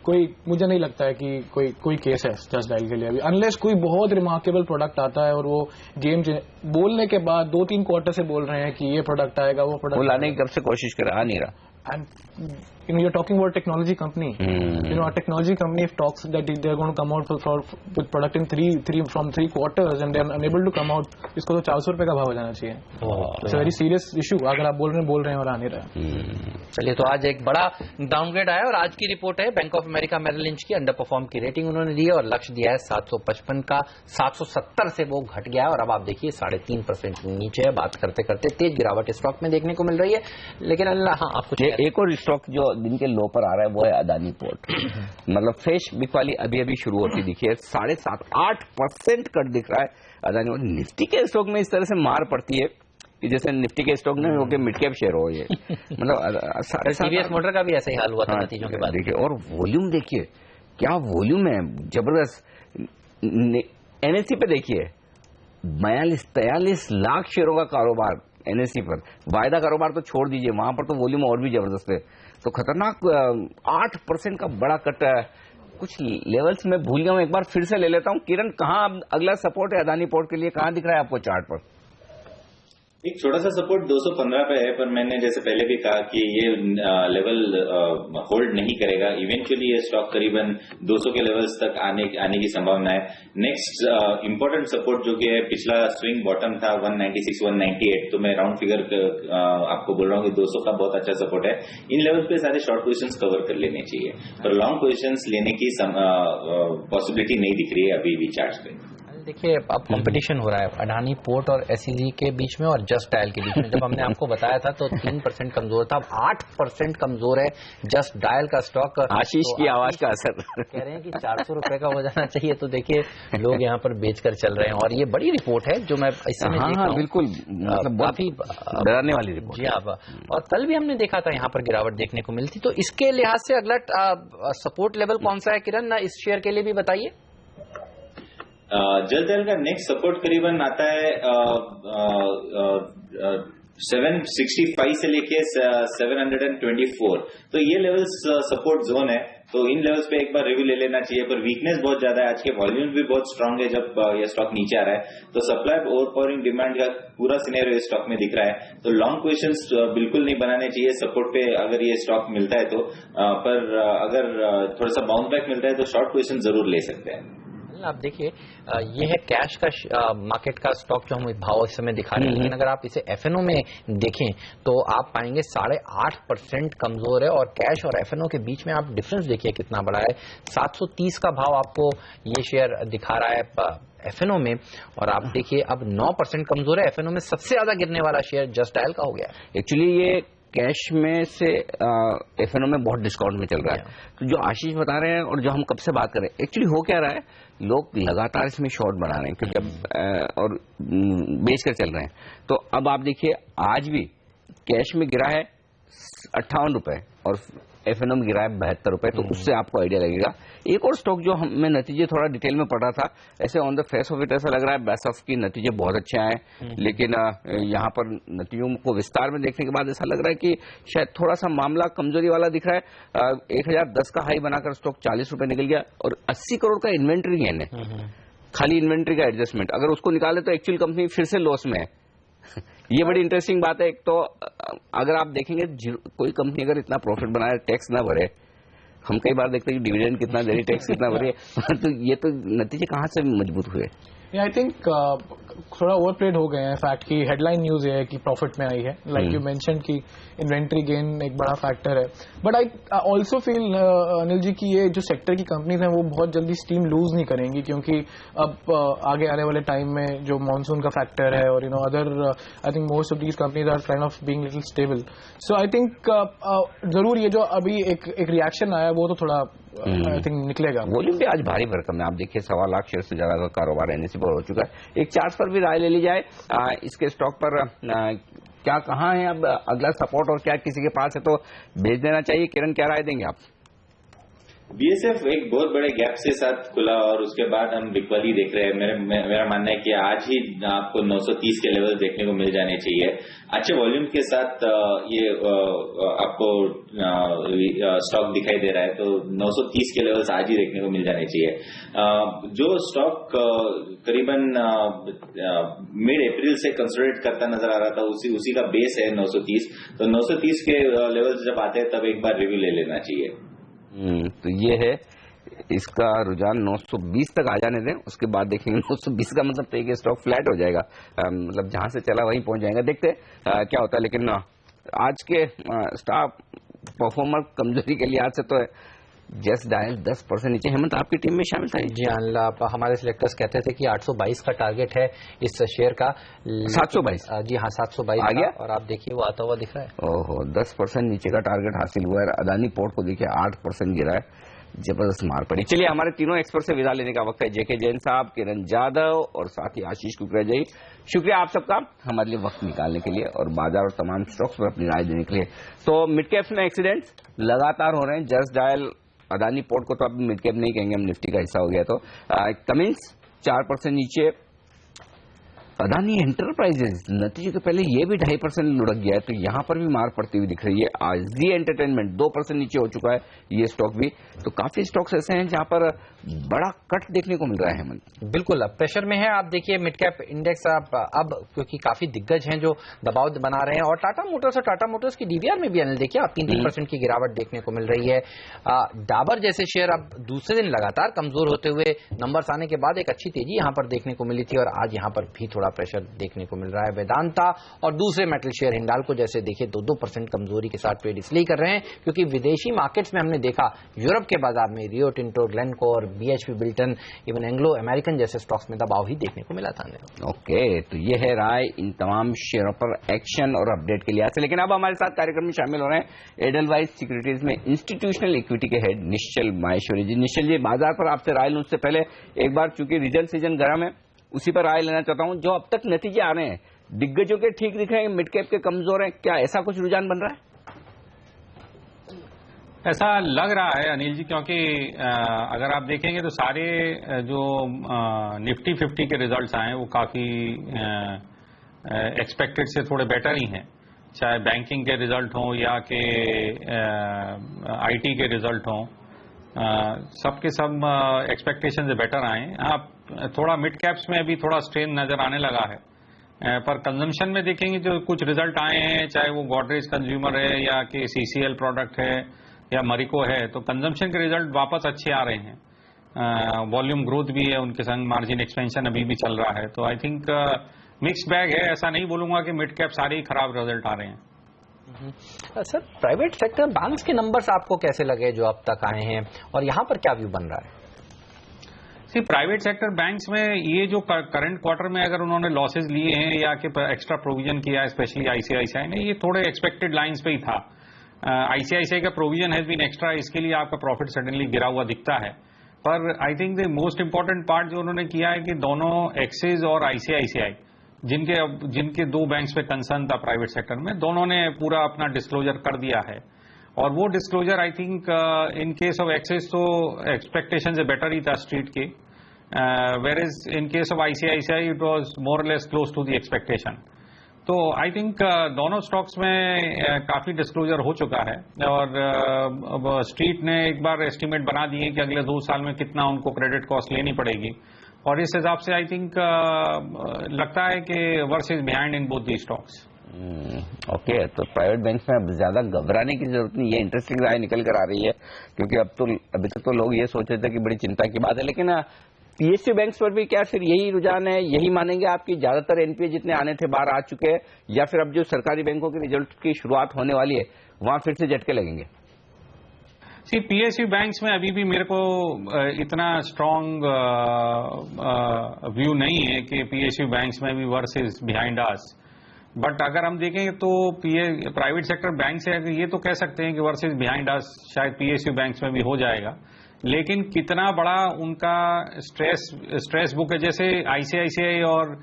कोई मुझे नहीं लगता है कि कोई केस है जस्ट डायल के लिए अभी, अनलेस कोई बहुत रिमार्केबल प्रोडक्ट आता है और वो गेम बोलने के बाद 2-3 क्वार्टर से बोल रहे हैं कि ये प्रोडक्ट आएगा, वो प्रोडक्ट लाने की कब से कोशिश कर आ नहीं रहा। And you're talking about a technology company. A technology company if talks that they're going to come out with product in from 3 quarters and they're unable to come out, इसको तो 400 रुपए का भाव हो जाना चाहिए। It's a very serious issue अगर आप बोल रहे हैं और आ नहीं रहा। चलिए, तो आज एक बड़ा डाउनग्रेड आया और आज की रिपोर्ट है Bank of America Merrill Lynch की, अंडर परफॉर्म की रेटिंग उन्होंने दी है और लक्ष्य दिया है 755 का, 770 से वो घट गया है और अब आप देखिए 3.5% नीचे है। बात करते करते तेज गिरावट स्टॉक में देखने को मिल रही है। लेकिन हाँ, आपको एक और स्टॉक जो दिन के लो पर आ रहा है वो है अदानी पोर्ट। मतलब फ्रेश बिक वाली अभी अभी शुरू होती दिखी है, 7.5-8% कट दिख रहा है अदानी। और निफ्टी के स्टॉक में इस तरह से मार पड़ती है कि जैसे निफ्टी के स्टॉक में होके मिड कैप शेयर हो, ये मतलब टीवीएस मोटर का भी ऐसा ही हाल हुआ था नतीजों के बाद। देखिए, और वॉल्यूम देखिए क्या वॉल्यूम है, जबरदस्त। एनएससी पे देखिए 42-43 लाख शेयरों का कारोबार एनएससी पर। वायदा कारोबार तो छोड़ दीजिए, वहां पर तो वॉल्यूम और भी जबरदस्त है। तो खतरनाक 8% का बड़ा कट है। कुछ लेवल्स में भूल गया हूं, एक बार फिर से ले लेता हूं। किरण, कहां अगला सपोर्ट है अदानी पोर्ट के लिए, कहां दिख रहा है आपको चार्ट पर? एक छोटा सा सपोर्ट 215 पे है, पर मैंने जैसे पहले भी कहा कि ये लेवल होल्ड नहीं करेगा। इवेंचुअली ये स्टॉक करीबन 200 के लेवल्स तक आने की संभावना है। नेक्स्ट इंपॉर्टेंट सपोर्ट जो कि है, पिछला स्विंग बॉटम था 196-198, तो मैं राउंड फिगर आपको बोल रहा हूँ कि 200 का बहुत अच्छा सपोर्ट है। इन लेवल पे सारे शॉर्ट पोजिशंस कवर कर लेने चाहिए, पर लॉन्ग पोजिशंस लेने की पॉसिबिलिटी नहीं दिख रही है अभी भी चार्ट पे। देखिए, अब कंपटीशन हो रहा है अडानी पोर्ट और एसईजी के बीच में और जस्ट डायल के बीच में। जब हमने आपको बताया था तो 3% कमजोर था, अब 8% कमजोर है जस्ट डायल का स्टॉक। आशीष की आवाज का असर कह रहे हैं कि 400 रुपए का हो जाना चाहिए। तो देखिए, लोग यहाँ पर बेचकर चल रहे हैं और ये बड़ी रिपोर्ट है जो मैं इस समय देख रहा हूं। बिल्कुल, मतलब काफी डराने वाली रिपोर्ट। जी हाँ, और कल भी हमने देखा था यहाँ पर गिरावट देखने को मिलती। तो इसके लिहाज से अगला सपोर्ट लेवल कौन सा है किरण, इस शेयर के लिए भी बताइए। जल्द का नेक्स्ट सपोर्ट करीबन आता है 765 से लेके 724, तो ये लेवल्स सपोर्ट जोन है। तो इन लेवल्स पे एक बार रिव्यू ले लेना चाहिए, पर वीकनेस बहुत ज्यादा है, आज के वॉल्यूम भी बहुत स्ट्रांग है जब ये स्टॉक नीचे आ रहा है। तो सप्लाई ओवर पावरिंग डिमांड का पूरा सिनेरियो इस स्टॉक में दिख रहा है। तो लॉन्ग पोजीशंस बिल्कुल नहीं बनाने चाहिए सपोर्ट पे अगर ये स्टॉक मिलता है तो, पर अगर थोड़ा सा बाउंस बैक मिलता है तो शॉर्ट पोजीशन जरूर ले सकते हैं। आप देखिए, ये है कैश का मार्केट का स्टॉक जो हम भाव इस समय दिखा रहे हैं, लेकिन अगर आप इसे एफएनओ में देखें तो आप पाएंगे 8.5% कमजोर है और कैश और एफएनओ के बीच में आप डिफरेंस देखिए कितना बड़ा है। 730 का भाव आपको ये शेयर दिखा रहा है एफएनओ में, और आप देखिए अब 9% कमजोर है। एफएनओ में सबसे ज्यादा गिरने वाला शेयर जस्ट डायल का हो गया। एक्चुअली ये कैश में से एफएनओ में बहुत डिस्काउंट में चल रहा है। तो जो आशीष बता रहे हैं और जो हम कब से बात कर रहे हैं, एक्चुअली हो क्या रहा है, लोग लगातार इसमें शॉर्ट बना रहे हैं क्योंकि और बेच कर चल रहे हैं। तो अब आप देखिए, आज भी कैश में गिरा है 58 रुपए और FNO गिरा है 72 रुपए, तो उससे आपको आइडिया लगेगा। एक और स्टॉक जो हमें नतीजे थोड़ा डिटेल में पढ़ा था, ऐसे on the face of it ऐसा लग रहा है BASF की नतीजे बहुत अच्छे आए, लेकिन यहाँ पर नतीजों को विस्तार में देखने के बाद ऐसा लग रहा है कि शायद थोड़ा सा मामला कमजोरी वाला दिख रहा है। 1010 का हाई बनाकर स्टॉक 40 रुपए निकल गया और 80 करोड़ का इन्वेंट्री गेन है, खाली इन्वेंट्री का एडजस्टमेंट, अगर उसको निकाले तो एक्चुअल कंपनी फिर से लॉस में है। ये बड़ी इंटरेस्टिंग बात है। एक तो अगर आप देखेंगे कोई कंपनी अगर इतना प्रॉफिट बनाए, टैक्स ना भरे, हम कई बार देखते हैं कि डिविडेंड कितना दे रही, टैक्स कितना भरे, तो ये तो नतीजे कहाँ से मजबूत हुए? आई थिंक थोड़ा ओवरप्लेड हो गए हैं फैक्ट की। हेडलाइन न्यूज है कि प्रॉफिट में आई है, लाइक यू मेंशन कि इन्वेंट्री गेन एक बड़ा फैक्टर है। But I also feel Anil ji कि ये जो सेक्टर की कंपनीज हैं वो बहुत जल्दी स्टीम लूज नहीं करेंगी, क्योंकि अब आगे आने वाले टाइम में जो मानसून का फैक्टर है और other, I think most of these companies are kind of being little stable. So I think जरूर ये जो अभी एक रिएक्शन आया वो तो थोड़ा आई थिंक निकलेगा। वॉल्यूम भी आज भारी भरकम है, आप देखिए 1.25 लाख शेयर से ज्यादा का कारोबार NSE पर हो चुका है। एक चार्ट पर भी राय ले ली जाए, इसके स्टॉक पर क्या कहाँ है अब अगला सपोर्ट और क्या किसी के पास है तो भेज देना चाहिए। किरण, क्या राय देंगे आप? BSF एक बहुत बड़े गैप से साथ खुला और उसके बाद हम बिकवाली देख रहे हैं। मेरा मानना है कि आज ही आपको 930 के लेवल देखने को मिल जाने चाहिए। अच्छे वॉल्यूम के साथ ये आपको स्टॉक दिखाई दे रहा है, तो 930 के लेवल्स आज ही देखने को मिल जाने चाहिए। जो स्टॉक करीबन मिड अप्रैल से कंसोलिडेट करता नजर आ रहा था, उसी का बेस है 930, तो 930 के लेवल्स जब आते हैं तब एक बार रिव्यू ले लेना चाहिए। तो ये है इसका रुझान 920 तक आ जाने दें, उसके बाद देखेंगे 920 का मतलब तो स्टॉक फ्लैट हो जाएगा, मतलब जहां से चला वहीं पहुंच जाएगा। देखते क्या होता है। लेकिन आज के स्टॉक परफॉर्मर कमजोरी के लिहाज से तो जस्ट डायल 10% नीचे। हेमंत आपकी टीम में शामिल था? जी हाँ, हमारे सिलेक्टर्स कहते थे कि 822 का टारगेट है इस शेयर का। 722? जी हाँ, 722 आ गया, और आप देखिए वो आता हुआ दिख रहा है। ओहो, 10% नीचे का टारगेट हासिल हुआ है। अदानी पोर्ट को देखिए 8% गिरा है, जबरदस्त मार पड़ी। चलिए, हमारे तीनों एक्सपर्ट से विदा लेने का वक्त है। JK जैन साहब, किरण जाधव और साथ ही आशीष कुकरेजा। शुक्रिया आप सबका हमारे लिए वक्त निकालने के लिए और बाजार और तमाम स्टॉक्स पर अपनी राय देने के लिए। तो मिड कैप्स में एक्सीडेंट्स लगातार हो रहे हैं। जस्ट डायल अदानी पोर्ट को तो अब मिड कैप नहीं कहेंगे, हम निफ्टी का हिस्सा हो गया। तो कमिंस 4% नीचे। अदानी एंटरप्राइजेज नतीजे के पहले ये भी 2.5% लुढ़क गया है, तो यहां पर भी मार पड़ती हुई दिख रही है। आज जी एंटरटेनमेंट 2% नीचे हो चुका है, ये स्टॉक भी। तो काफी स्टॉक्स ऐसे हैं जहां पर बड़ा कट देखने को मिल रहा है। हेमंत, बिल्कुल अब प्रेशर में है। आप देखिए मिड कैप इंडेक्स अब क्योंकि काफी दिग्गज हैं जो दबाव बना रहे हैं, और टाटा मोटर्स की DVR में भी अनिल देखिए आप 3% की गिरावट देखने को मिल रही है। डाबर जैसे शेयर अब दूसरे दिन लगातार कमजोर होते हुए नंबर्स आने के बाद एक अच्छी तेजी यहां पर देखने को मिली थी, और आज यहां पर भी थोड़ा प्रेशर देखने को मिल रहा है। वेदांता और दूसरे मेटल शेयर हिंडाल्को जैसे देखिए 2% कमजोरी के साथ ट्रेड इसलिए कर रहे हैं क्योंकि विदेशी मार्केट्स में हमने देखा यूरोप के बाजार में Rio Tinto, Glencore, BHP built-in, even Anglo American जैसे स्टॉक्स में दबाव ही देखने को मिला था। ओके, तो ये है राय इन तमाम शेयरों पर एक्शन और अपडेट के लिहाज से। लेकिन अब हमारे साथ कार्यक्रम में शामिल हो रहे हैं एडलवाइज सिक्योरिटीज में इंस्टीट्यूशनल इक्विटी के हेड निश्चल माहेश्वरी जी। निश्चल जी, बाजार पर आपसे राय लूं उससे पहले एक बार चूंकि रिजल्ट सीजन गर्म है उसी पर राय लेना चाहता हूं। जो अब तक नतीजे आ रहे हैं दिग्गजों के ठीक दिख रहे हैं, मिड कैप के कमजोर हैं, क्या ऐसा कुछ रुझान बन रहा है? ऐसा लग रहा है अनिल जी, क्योंकि अगर आप देखेंगे तो सारे जो निफ्टी 50 के रिजल्ट्स आए वो काफी एक्सपेक्टेड से थोड़े बेटर ही हैं, चाहे बैंकिंग के रिजल्ट हों या कि IT के रिजल्ट हों, सबके सब एक्सपेक्टेशन से बेटर आए। आप थोड़ा मिड कैप्स में अभी थोड़ा स्ट्रेन नजर आने लगा है, पर कंजम्पशन में देखेंगे जो कुछ रिजल्ट आए हैं, चाहे वो गोदरेज कंज्यूमर है या कि CCL प्रोडक्ट है या मरिको है, तो कंजम्पशन के रिजल्ट वापस अच्छे आ रहे हैं। वॉल्यूम ग्रोथ भी है उनके संग, मार्जिन एक्सपेंशन अभी भी चल रहा है। तो आई थिंक मिक्स्ड बैग है, ऐसा नहीं बोलूंगा कि मिड कैप सारे ही खराब रिजल्ट आ रहे हैं। सर, प्राइवेट सेक्टर बैंक्स के नंबर्स आपको कैसे लगे जो अब तक आए हैं, और यहां पर क्या व्यू बन रहा है? प्राइवेट सेक्टर बैंक्स में ये जो करंट क्वार्टर में अगर उन्होंने लॉसेज लिए हैं या कि एक्स्ट्रा प्रोविजन किया है, स्पेशली ICICI ने, ये थोड़े एक्सपेक्टेड लाइंस पे ही था। ICICI का प्रोविजन हैज बीन एक्स्ट्रा, इसके लिए आपका प्रॉफिट सडनली गिरा हुआ दिखता है। पर I think the most important part जो उन्होंने किया है कि दोनों एक्सिस और ICICI जिनके दो बैंक्स पे कंसर्न था प्राइवेट सेक्टर में, दोनों ने पूरा अपना डिस्क्लोजर कर दिया है और वो disclosure I think in case of Axis तो एक्सपेक्टेशन से बेटर ही था स्ट्रीट के, whereas in case of ICICI it was more less close to the expectation. तो आई थिंक दोनों स्टॉक्स में काफी डिस्क्लोजर हो चुका है और स्ट्रीट ने एक बार एस्टिमेट बना दिए कि अगले 2 साल में कितना उनको क्रेडिट कॉस्ट लेनी पड़ेगी, और इस हिसाब से आई थिंक लगता है कि worse is behind in both the stocks. Okay, तो प्राइवेट बैंक में अब ज्यादा घबराने की जरूरत नहीं है। इंटरेस्टिंग राय निकल कर आ रही है, क्योंकि अभी तक तो लोग ये सोच रहे थे कि बड़ी चिंता की बात है, लेकिन पीएसयू बैंक्स पर भी क्या फिर यही रुझान है, यही मानेंगे आपकी ज्यादातर एनपीए जितने आने थे बाहर आ चुके हैं, या फिर अब जो सरकारी बैंकों के रिजल्ट की शुरुआत होने वाली है वहां फिर से झटके लगेंगे? पीएसयू बैंक्स में अभी भी मेरे को इतना स्ट्रांग व्यू नहीं है कि पीएसयू बैंक्स में भी worse is behind us, but अगर हम देखें तो प्राइवेट सेक्टर बैंक से ये तो कह सकते हैं कि वर्स इज बिहाइंड अस शायद पीएसयू बैंक्स में भी हो जाएगा, लेकिन कितना बड़ा उनका स्ट्रेस बुक है, जैसे आईसीआईसीआई और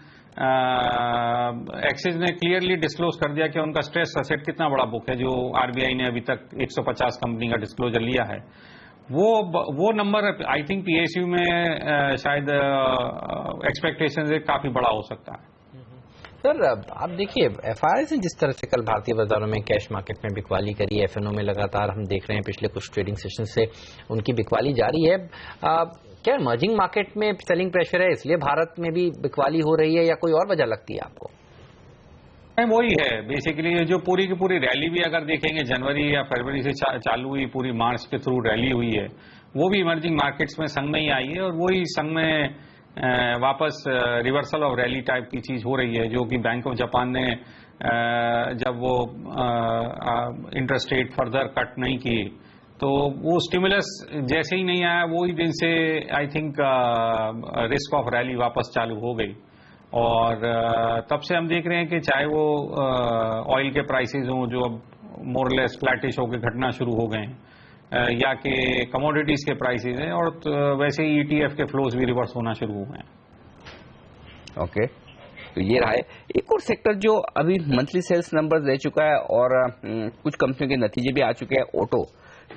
एक्सिस ने क्लियरली डिस्क्लोज कर दिया कि उनका स्ट्रेस असेट कितना बड़ा बुक है, जो आरबीआई ने अभी तक 150 कंपनी का डिस्क्लोजर लिया है, वो नंबर आई थिंक पीएसयू में शायद एक्सपेक्टेशन से काफी बड़ा हो सकता है। सर आप देखिए एफआईआई ने जिस तरह से कल भारतीय बाजारों में कैश मार्केट में बिकवाली करी, एफएनओ में लगातार हम देख रहे हैं पिछले कुछ ट्रेडिंग सेशन से उनकी बिकवाली जारी है। क्या इमर्जिंग मार्केट में सेलिंग प्रेशर है इसलिए भारत में भी बिकवाली हो रही है, या कोई और वजह लगती है आपको? वही है बेसिकली, जो पूरी की पूरी रैली भी अगर देखेंगे जनवरी या फरवरी से चालू हुई, पूरी मार्च के थ्रू रैली हुई है, वो भी इमर्जिंग मार्केट्स में संग में ही आई है, और वही संग में वापस रिवर्सल ऑफ रैली टाइप की चीज हो रही है, जो कि बैंक ऑफ जापान ने जब वो इंटरेस्ट रेट फर्दर कट नहीं की तो वो स्टिमुलस जैसे ही नहीं आया वो ही दिन से I think risk of rally वापस चालू हो गई, और तब से हम देख रहे हैं कि चाहे वो ऑयल के प्राइसेस हों जो अब मोरलेस फ्लैटिश होकर घटना शुरू हो गए हैं, या कि कमोडिटीज के प्राइसेस हैं, और वैसे ही ईटीएफ के फ्लोज भी रिवर्स होना शुरू हुए हैं। ओके, तो ये रहा है। एक और सेक्टर जो अभी मंथली सेल्स नंबर्स दे चुका है और कुछ कंपनियों के नतीजे भी आ चुके हैं, ऑटो,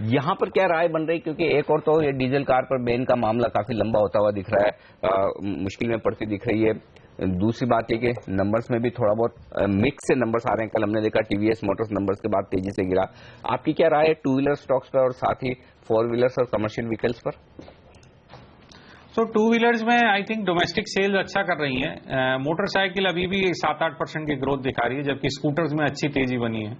यहाँ पर क्या राय बन रही? क्योंकि एक और तो ये डीजल कार पर बैन का मामला काफी लंबा होता हुआ दिख रहा है, मुश्किल में पड़ती दिख रही है। दूसरी बात ये कि नंबर्स में भी थोड़ा बहुत मिक्स से नंबर्स आ रहे हैं। कल हमने देखा टीवीएस मोटर्स नंबर्स के बाद तेजी से गिरा। आपकी क्या राय है टू व्हीलर स्टॉक्स पर और साथ ही फोर व्हीलर्स और कमर्शियल व्हीकल्स पर? तो टू व्हीलर्स में आई थिंक डोमेस्टिक सेल्स अच्छा कर रही है, मोटरसाइकिल अभी भी 7-8% की ग्रोथ दिखा रही है, जबकि स्कूटर्स में अच्छी तेजी बनी है।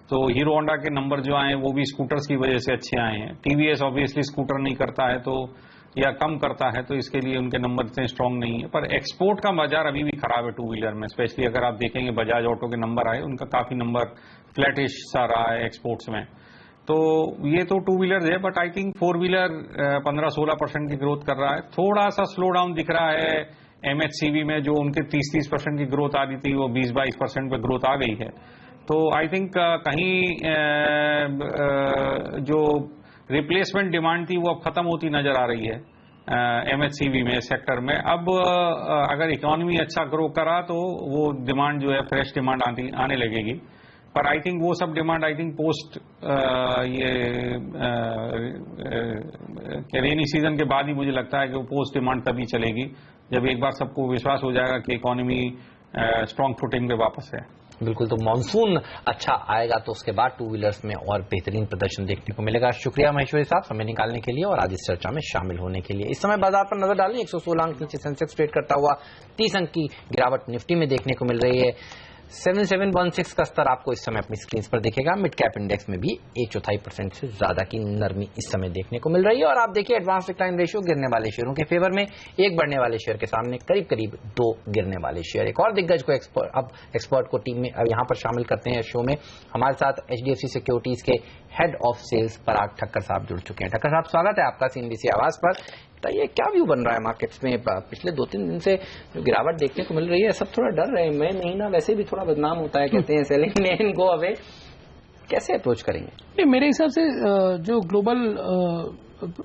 तो हीरो होंडा के नंबर जो आए वो भी स्कूटर्स की वजह से अच्छे आए हैं। टीवीएस ऑब्वियसली स्कूटर नहीं करता है तो या कम करता है, तो इसके लिए उनके नंबर इतने स्ट्रांग नहीं है। पर एक्सपोर्ट का बाजार अभी भी खराब है टू व्हीलर में, स्पेशली अगर आप देखेंगे बजाज ऑटो के नंबर आए, उनका काफी नंबर फ्लैटिश सा रहा है एक्सपोर्ट्स में। तो ये तो टू व्हीलर है, but I think four wheeler 15-16% की ग्रोथ कर रहा है। थोड़ा सा स्लो डाउन दिख रहा है एमएचसीवी में, जो उनके 30-30% की ग्रोथ आ रही थी वो 20-22% पे ग्रोथ आ गई है। तो आई थिंक कहीं जो रिप्लेसमेंट डिमांड थी वो अब खत्म होती नजर आ रही है एमएचसीवी में सेक्टर में। अब अगर इकोनॉमी अच्छा ग्रो करा तो वो डिमांड जो है फ्रेश डिमांड आने लगेगी, पर आई थिंक वो सब डिमांड आई थिंक पोस्ट ये रेनी सीजन के बाद ही मुझे लगता है कि वो पोस्ट डिमांड तभी चलेगी जब एक बार सबको विश्वास हो जाएगा कि इकोनॉमी स्ट्रांग फुटिंग पे वापस है। बिल्कुल, तो मानसून अच्छा आएगा तो उसके बाद टू व्हीलर्स में और बेहतरीन प्रदर्शन देखने को मिलेगा। शुक्रिया महेश्वरी साहब समय निकालने के लिए और आज इस चर्चा में शामिल होने के लिए। इस समय बाजार पर नजर डालें, 116 अंक नीचे सेंसेक्स ट्रेड करता हुआ 30 अंक की गिरावट निफ्टी में देखने को मिल रही है। 7716 का स्तर आपको इस समय अपनी स्क्रीन पर दिखेगा। मिड कैप इंडेक्स में भी 1/4% से ज्यादा की नरमी इस समय देखने को मिल रही है। और आप देखिए एडवांस डिक्लाइन रेशियो गिरने वाले शेयरों के फेवर में, एक बढ़ने वाले शेयर के सामने करीब करीब 2 गिरने वाले शेयर। एक और दिग्गज को एक्सपर्ट को टीम में अब यहां पर शामिल करते हैं शो में। हमारे साथ एचडीएफसी सिक्योरिटीज के हेड ऑफ सेल्स पराग ठक्कर साहब जुड़ चुके हैं। ठक्कर साहब, स्वागत है आपका सीएनबीसी आवाज पर। बताइए क्या व्यू बन रहा है मार्केट्स में? पिछले 2-3 दिन से जो गिरावट देखने को मिल रही है, सब थोड़ा डर रहे हैं। मई महीना वैसे भी थोड़ा बदनाम होता है, कहते हैं सेलिंग इन गो अवे। कैसे अप्रोच करेंगे? मेरे हिसाब से जो ग्लोबल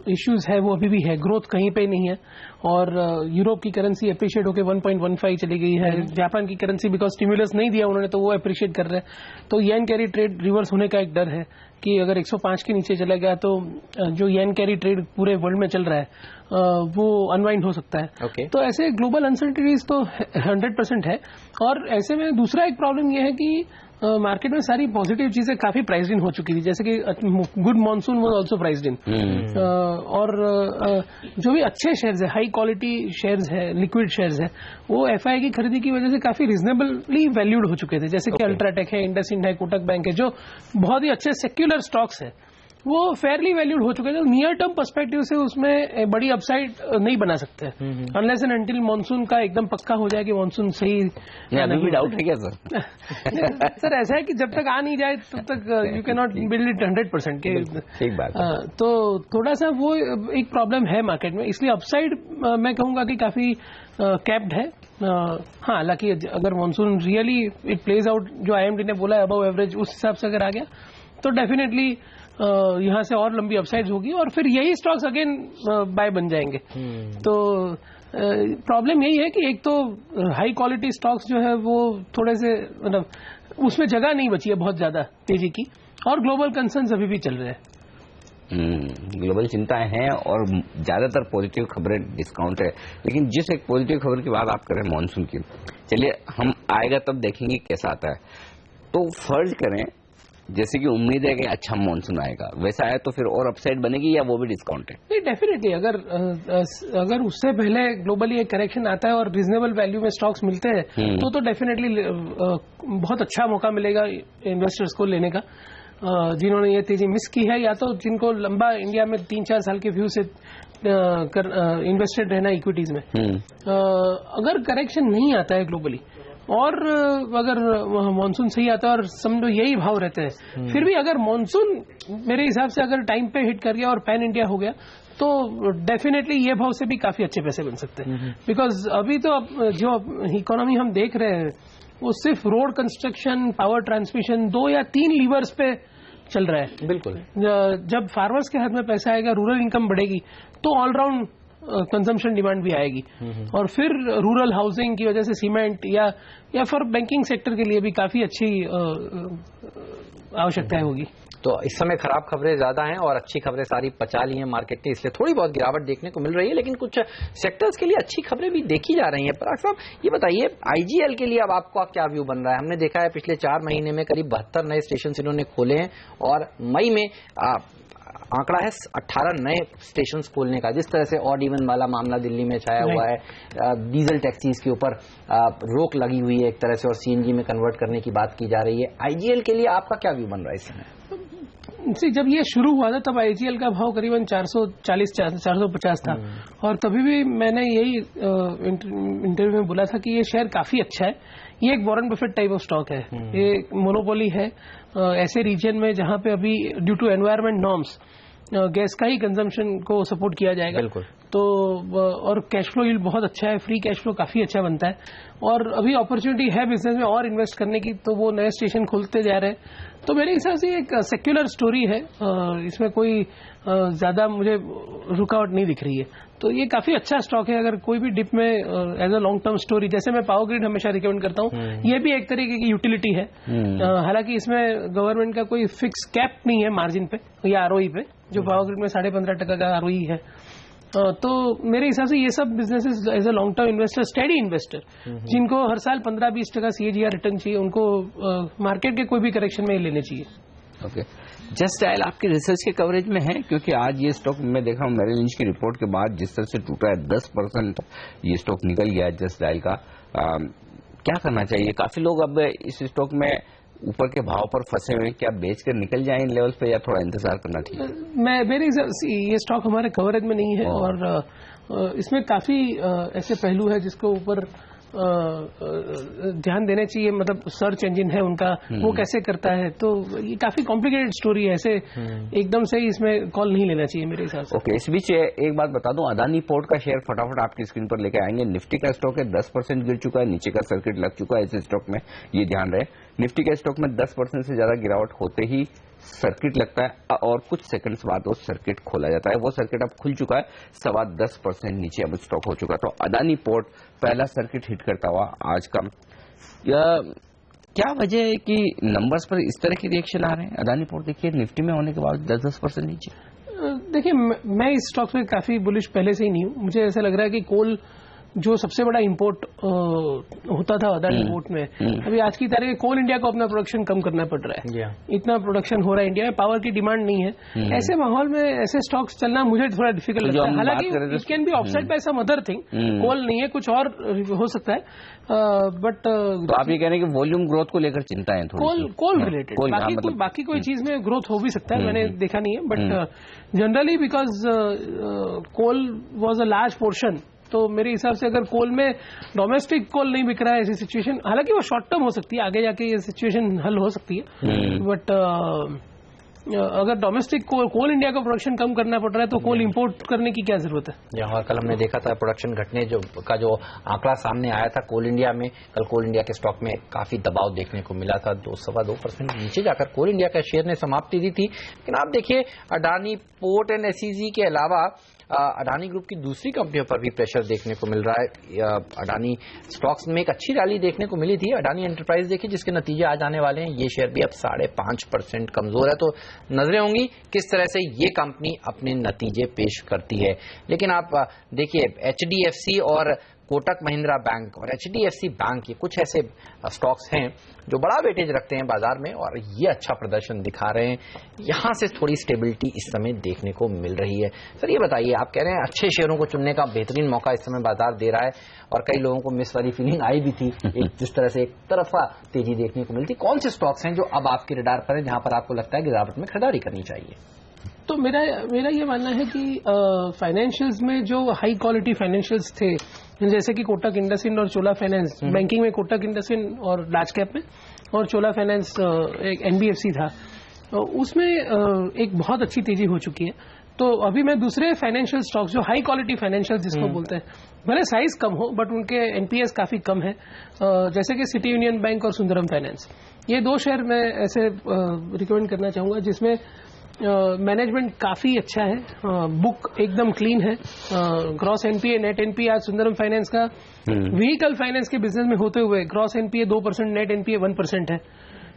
इश्यूज है वो अभी भी है, ग्रोथ कहीं पे नहीं है। और यूरोप की करेंसी अप्रिशिएट होकर 1.15 चली गई है। जापान की करेंसी बिकॉज स्टिमुलस नहीं दिया उन्होंने तो वो अप्रिशिएट कर रहे हैं। तो येन कैरी ट्रेड रिवर्स होने का एक डर है कि अगर 105 के नीचे चला गया तो जो येन कैरी ट्रेड पूरे वर्ल्ड में चल रहा है वो अनवाइंड हो सकता है। तो ऐसे ग्लोबल अनसर्टेनिटीज तो 100% है। और ऐसे में दूसरा एक प्रॉब्लम यह है कि मार्केट में सारी पॉजिटिव चीजें काफी प्राइस्ड इन हो चुकी थी, जैसे कि good monsoon was also priced इन। और जो भी अच्छे शेयर्स है, हाई क्वालिटी शेयर्स है, लिक्विड शेयर्स है, वो एफआई की खरीदी की वजह से काफी रिजनेबली वैल्यूड हो चुके थे, जैसे कि अल्ट्राटेक है, इंडसइंड है, कोटक बैंक है, जो बहुत ही अच्छे सेक्युलर स्टॉक्स है, वो फेयरली वैल्यूड हो चुके थे। नियर टर्म पर्सपेक्टिव से उसमें बड़ी अपसाइड नहीं बना सकते अनलेस एंड अनटिल मानसून का एकदम पक्का हो जाए कि मानसून सही। अभी भी डाउट है क्या सर? सर ऐसा है कि जब तक आ नहीं जाए तब तक you can not build it 100% के। ठीक बात। तो थोड़ा सा वो एक प्रॉब्लम है मार्केट में, इसलिए अपसाइड मैं कहूंगा कि काफी कैप्ड है। हाँ, हालांकि अगर monsoon really it plays out जो IMD ने बोला है अबव एवरेज, उस हिसाब से अगर आ गया तो डेफिनेटली यहाँ से और लंबी अपसाइड्स होगी और फिर यही स्टॉक्स अगेन बाय बन जाएंगे। तो प्रॉब्लम यही है कि एक तो हाई क्वालिटी स्टॉक्स जो है वो थोड़े से मतलब उसमें जगह नहीं बची है बहुत ज्यादा तेजी की, और ग्लोबल कंसर्न्स अभी भी चल रहे हैं। ग्लोबल चिंताएं हैं और ज्यादातर पॉजिटिव खबरें डिस्काउंट है। लेकिन जिस एक पॉजिटिव खबर की बात आप करें मानसून की, चलिए हम आएगा तब देखेंगे कैसा आता है। तो फर्ज करें जैसे कि उम्मीद है कि अच्छा मानसून आएगा, वैसा है तो फिर और अपसाइड बनेगी या वो भी डिस्काउंट है? नहीं, डेफिनेटली अगर उससे पहले ग्लोबली एक करेक्शन आता है और रीजनेबल वैल्यू में स्टॉक्स मिलते हैं तो डेफिनेटली बहुत अच्छा मौका मिलेगा इन्वेस्टर्स को लेने का, जिन्होंने ये तेजी मिस की है या तो जिनको लंबा इंडिया में 3-4 साल के व्यू से इन्वेस्टेड रहना इक्विटीज में। अगर करेक्शन नहीं आता है ग्लोबली और अगर मानसून सही आता है और समझो यही भाव रहते हैं, फिर भी अगर मानसून मेरे हिसाब से अगर टाइम पे हिट कर गया और पैन इंडिया हो गया तो डेफिनेटली ये भाव से भी काफी अच्छे पैसे बन सकते हैं। बिकॉज अभी तो जो इकोनॉमी हम देख रहे हैं वो सिर्फ रोड कंस्ट्रक्शन, पावर ट्रांसमिशन, 2 या 3 लीवर्स पे चल रहा है। बिल्कुल। जब फार्मर्स के हाथ में पैसा आएगा, रूरल इनकम बढ़ेगी तो ऑलराउंड कंजम्पशन डिमांड भी आएगी और फिर रूरल हाउसिंग की वजह से सीमेंट या फॉर बैंकिंग सेक्टर के लिए भी काफी अच्छी आवश्यकताएं होगी। तो इस समय खराब खबरें ज्यादा हैं और अच्छी खबरें सारी पचा ली हैं मार्केट ने, इसलिए थोड़ी बहुत गिरावट देखने को मिल रही है, लेकिन कुछ सेक्टर्स के लिए अच्छी खबरें भी देखी जा रही हैं। पराग साहब ये बताइए, IGL के लिए अब आपका क्या व्यू बन रहा है? हमने देखा है पिछले 4 महीने में करीब 72 नए स्टेशन इन्होंने खोले हैं और मई में आंकड़ा है 18 नए स्टेशन खोलने का। जिस तरह से ऑड इवन वाला मामला दिल्ली में छाया हुआ है, डीजल टैक्सीज के ऊपर रोक लगी हुई है एक तरह से और CNG में कन्वर्ट करने की बात की जा रही है, IGL के लिए आपका क्या व्यू बन रहा है इस समय? जब ये शुरू हुआ था तब IGL का भाव करीबन 440-450 था और तभी भी मैंने यही इंटरव्यू में बोला था कि ये शेयर काफी अच्छा है। ये एक Warren Buffett type of stock है, ये मोनोपोली है ऐसे रीजन में जहां पे अभी due to environment norms gas का ही कंजम्पशन को सपोर्ट किया जाएगा। बिल्कुल। तो और कैश फ्लो यील्ड बहुत अच्छा है, फ्री कैश फ्लो काफी अच्छा बनता है और अभी अपॉर्चुनिटी है बिजनेस में और इन्वेस्ट करने की, तो वो नए स्टेशन खुलते जा रहे हैं। तो मेरे हिसाब से एक सेक्युलर स्टोरी है, इसमें कोई ज्यादा मुझे रुकावट नहीं दिख रही है। तो ये काफी अच्छा स्टॉक है अगर कोई भी डिप में as a long term story, जैसे मैं पावर ग्रिड हमेशा रिकमेंड करता हूँ, ये भी एक तरीके की यूटिलिटी है। हालांकि इसमें गवर्नमेंट का कोई फिक्स कैप नहीं है मार्जिन पे या ROE पे, जो पावर ग्रिड में 15.5% का ROE है। तो मेरे हिसाब से ये सब businesses as a long term investor, steady investor जिनको हर साल 15-20% CAGR रिटर्न चाहिए, उनको मार्केट के कोई भी करेक्शन में लेने चाहिए। ओके, जस्ट डायल आपकी रिसर्च के कवरेज में है? क्योंकि आज ये स्टॉक मैं देखा हूं मेरिल लिंच की रिपोर्ट के बाद जिस तरह से टूटा है, 10% ये स्टॉक निकल गया है जस्ट डायल का। क्या करना चाहिए? काफी लोग अब इस स्टॉक में ऊपर के भाव पर फंसे हुए, क्या बेचकर निकल जाए इन लेवल पे या थोड़ा इंतजार करना चाहिए? मेरे ये स्टॉक हमारे कवरेज में नहीं है और इसमें काफी ऐसे पहलू है जिसको ऊपर ध्यान देने चाहिए। मतलब सर्च इंजन है उनका, वो कैसे करता है, तो ये काफी कॉम्प्लिकेटेड स्टोरी है, ऐसे एकदम से ही इसमें कॉल नहीं लेना चाहिए मेरे हिसाब से। ओके, इस बीच एक बात बता दूं, अदानी पोर्ट का शेयर फटाफट आपकी स्क्रीन पर लेकर आएंगे। निफ्टी का स्टॉक है 10% गिर चुका है, नीचे का सर्किट लग चुका है इस स्टॉक में, ये ध्यान रहे। निफ्टी के स्टॉक में 10% से ज्यादा गिरावट होते ही सर्किट लगता है और कुछ सेकंड्स बाद वो सर्किट खोला जाता है। वो सर्किट अब खुल चुका है, 10.25% नीचे अब स्टॉक हो चुका है। तो अडानी पोर्ट पहला सर्किट हिट करता हुआ आज का। क्या वजह है कि नंबर्स पर इस तरह के रिएक्शन आ रहे हैं? अडानी पोर्ट देखिए निफ्टी में होने के बाद 10% नीचे। देखिए, मैं इस स्टॉक में काफी बुलिश पहले से ही नहीं हूँ। मुझे ऐसा लग रहा है कि कोल जो सबसे बड़ा इंपोर्ट होता था अदानी पोर्ट में, अभी आज की तारीख में कोल इंडिया को अपना प्रोडक्शन कम करना पड़ रहा है। इतना प्रोडक्शन हो रहा है इंडिया में, पावर की डिमांड नहीं है। ऐसे माहौल में ऐसे स्टॉक्स चलना मुझे थोड़ा डिफिकल्ट लगता है। हालांकि it can be offset by some other thing, coal नहीं है, कुछ और हो सकता है। बट तो आप ये कह रहे हैं कि वॉल्यूम ग्रोथ को लेकर चिंता है थोड़ी? कोल रिलेटेड, बाकी कोई चीज में ग्रोथ हो भी सकता है, मैंने देखा नहीं है। But generally because coal was a large portion, तो मेरे हिसाब से अगर कोल में डोमेस्टिक कोल नहीं बिक रहा है, ऐसी सिचुएशन, हालांकि वो शॉर्ट टर्म हो सकती है, आगे जाके ये सिचुएशन हल हो सकती है। बट अगर डोमेस्टिक कोल इंडिया का प्रोडक्शन कम करना पड़ रहा है तो कोल इंपोर्ट करने की क्या जरूरत है? और कल हमने देखा था प्रोडक्शन घटने जो आंकड़ा सामने आया था कोल इंडिया में, कल कोल इंडिया के स्टॉक में काफी दबाव देखने को मिला था। 2.25% नीचे जाकर कोल इंडिया का शेयर ने समाप्ति दी थी। लेकिन आप देखिए अडानी पोर्ट एंड एसईजी के अलावा अडानी ग्रुप की दूसरी कंपनियों पर भी प्रेशर देखने को मिल रहा है। अडानी स्टॉक्स में एक अच्छी रैली देखने को मिली थी। अडानी एंटरप्राइज देखिए जिसके नतीजे आज आने वाले हैं, ये शेयर भी अब 5.5% कमजोर है। तो नजरें होंगी किस तरह से ये कंपनी अपने नतीजे पेश करती है। लेकिन आप देखिए HDFC और कोटक महिंद्रा बैंक और HDFC बैंक, ये कुछ ऐसे स्टॉक्स हैं जो बड़ा वेटेज रखते हैं बाजार में और ये अच्छा प्रदर्शन दिखा रहे हैं। यहां से थोड़ी स्टेबिलिटी इस समय देखने को मिल रही है। सर ये बताइए, आप कह रहे हैं अच्छे शेयरों को चुनने का बेहतरीन मौका इस समय बाजार दे रहा है और कई लोगों को मिस वाली फीलिंग आई भी थी, जिस तरह से एक तरफा तेजी देखने को मिलती। कौन से स्टॉक्स हैं जो अब आपके रडार पर है, जहां पर आपको लगता है गिरावट में खरीदारी करनी चाहिए? तो मेरा ये मानना है कि फाइनेंशियल्स में जो हाई क्वालिटी फाइनेंशियल्स थे, जैसे कि कोटक इंडसइंड और चोला फाइनेंस, बैंकिंग में कोटक इंडसइंड और लार्ज कैप में, और चोला फाइनेंस एक NBFC था, उसमें एक बहुत अच्छी तेजी हो चुकी है। तो अभी मैं दूसरे फाइनेंशियल स्टॉक्स जो हाई क्वालिटी फाइनेंशियल जिसको बोलते हैं, भले साइज कम हो बट उनके NPS काफी कम है, जैसे कि सिटी यूनियन बैंक और सुंदरम फाइनेंस, ये दो शेयर मैं ऐसे रिकमेंड करना चाहूंगा जिसमें मैनेजमेंट काफी अच्छा है, बुक एकदम क्लीन है, ग्रॉस NPA नेट NPA आज सुंदरम फाइनेंस का व्हीकल फाइनेंस के बिजनेस में होते हुए ग्रॉस NPA 2%, नेट NPA 1% है।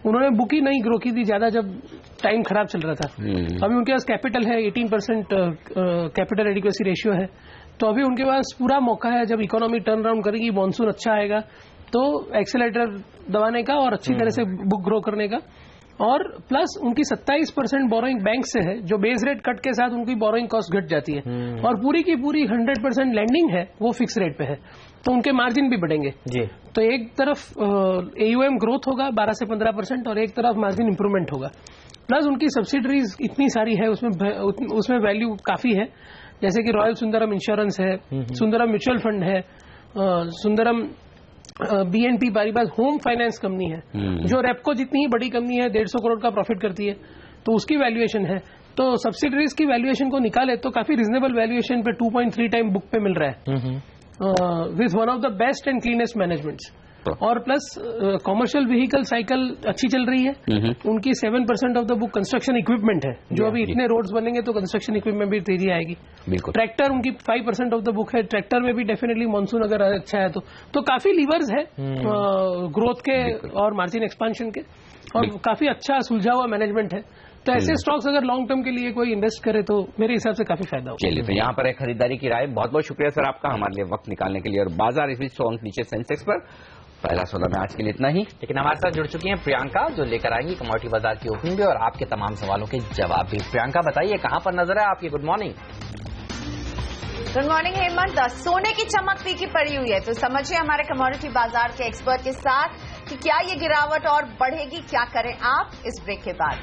उन्होंने बुक ही नहीं ग्रो की थी ज्यादा जब टाइम खराब चल रहा था। अभी उनके पास कैपिटल है, 18% कैपिटल एडिक्वेसी रेशियो है, तो अभी उनके पास पूरा मौका है, जब इकोनॉमी टर्न अराउंड करेगी, मॉनसून अच्छा आएगा तो एक्सेलेरेटर दबाने का और अच्छी तरह से बुक ग्रो करने का। और प्लस उनकी 27% बोरोइंग बैंक से है, जो बेस रेट कट के साथ उनकी बोरोइंग कॉस्ट घट जाती है, और पूरी की पूरी 100% लैंडिंग है वो फिक्स रेट पे है, तो उनके मार्जिन भी बढ़ेंगे जी। तो एक तरफ AUM ग्रोथ होगा 12 से 15% और एक तरफ मार्जिन इंप्रूवमेंट होगा। प्लस उनकी सब्सिडरीज इतनी सारी है, उसमें वैल्यू काफी है, जैसे कि रॉयल सुंदरम इंश्योरेंस है, सुंदरम म्यूचुअल फंड है, Sundaram BNP Paribas home finance company है, जो रेपको जितनी ही बड़ी कंपनी है, 150 करोड़ का प्रॉफिट करती है, तो उसकी वैल्यूएशन है। तो सब्सिडरीज की वैल्यूएशन को निकाले तो काफी रिजनेबल वैल्यूएशन पे 2.3 टाइम बुक पे मिल रहा है, with one of the best and cleanest managements. और प्लस कॉमर्शियल व्हीकल साइकिल अच्छी चल रही है, उनकी 7% of the book construction equipment है, जो अभी इतने रोड्स बनेंगे तो कंस्ट्रक्शन इक्विपमेंट भी तेजी आएगी। ट्रैक्टर उनकी 5% ऑफ द बुक है, ट्रैक्टर में भी डेफिनेटली मानसून अगर अच्छा है तो काफी लीवर्स है ग्रोथ के और मार्जिन एक्सपांशन के, और काफी अच्छा सुलझा हुआ मैनेजमेंट है। तो ऐसे स्टॉक्स अगर लॉन्ग टर्म के लिए कोई इन्वेस्ट करे तो मेरे हिसाब से काफी फायदा होगा। चलिए, तो यहाँ पर है खरीदारी की राय। बहुत बहुत शुक्रिया सर आपका हमारे लिए वक्त निकालने के लिए। और बाजार इस बीच 100 अंक नीचे सेंसेक्स पर, पहला सौदा में आज के लिए इतना ही। लेकिन हमारे साथ जुड़ चुकी हैं प्रियंका, जो लेकर आएंगी कमोडिटी बाजार की ओपनिंग भी और आपके तमाम सवालों के जवाब भी। प्रियंका बताइए कहां पर नजर है आपकी? Good morning. Good morning Hemant. सोने की चमक फीकी पड़ी हुई है, तो समझिए हमारे कमोडिटी बाजार के एक्सपर्ट के साथ कि क्या ये गिरावट और बढ़ेगी, क्या करें आप इस ब्रेक के बाद।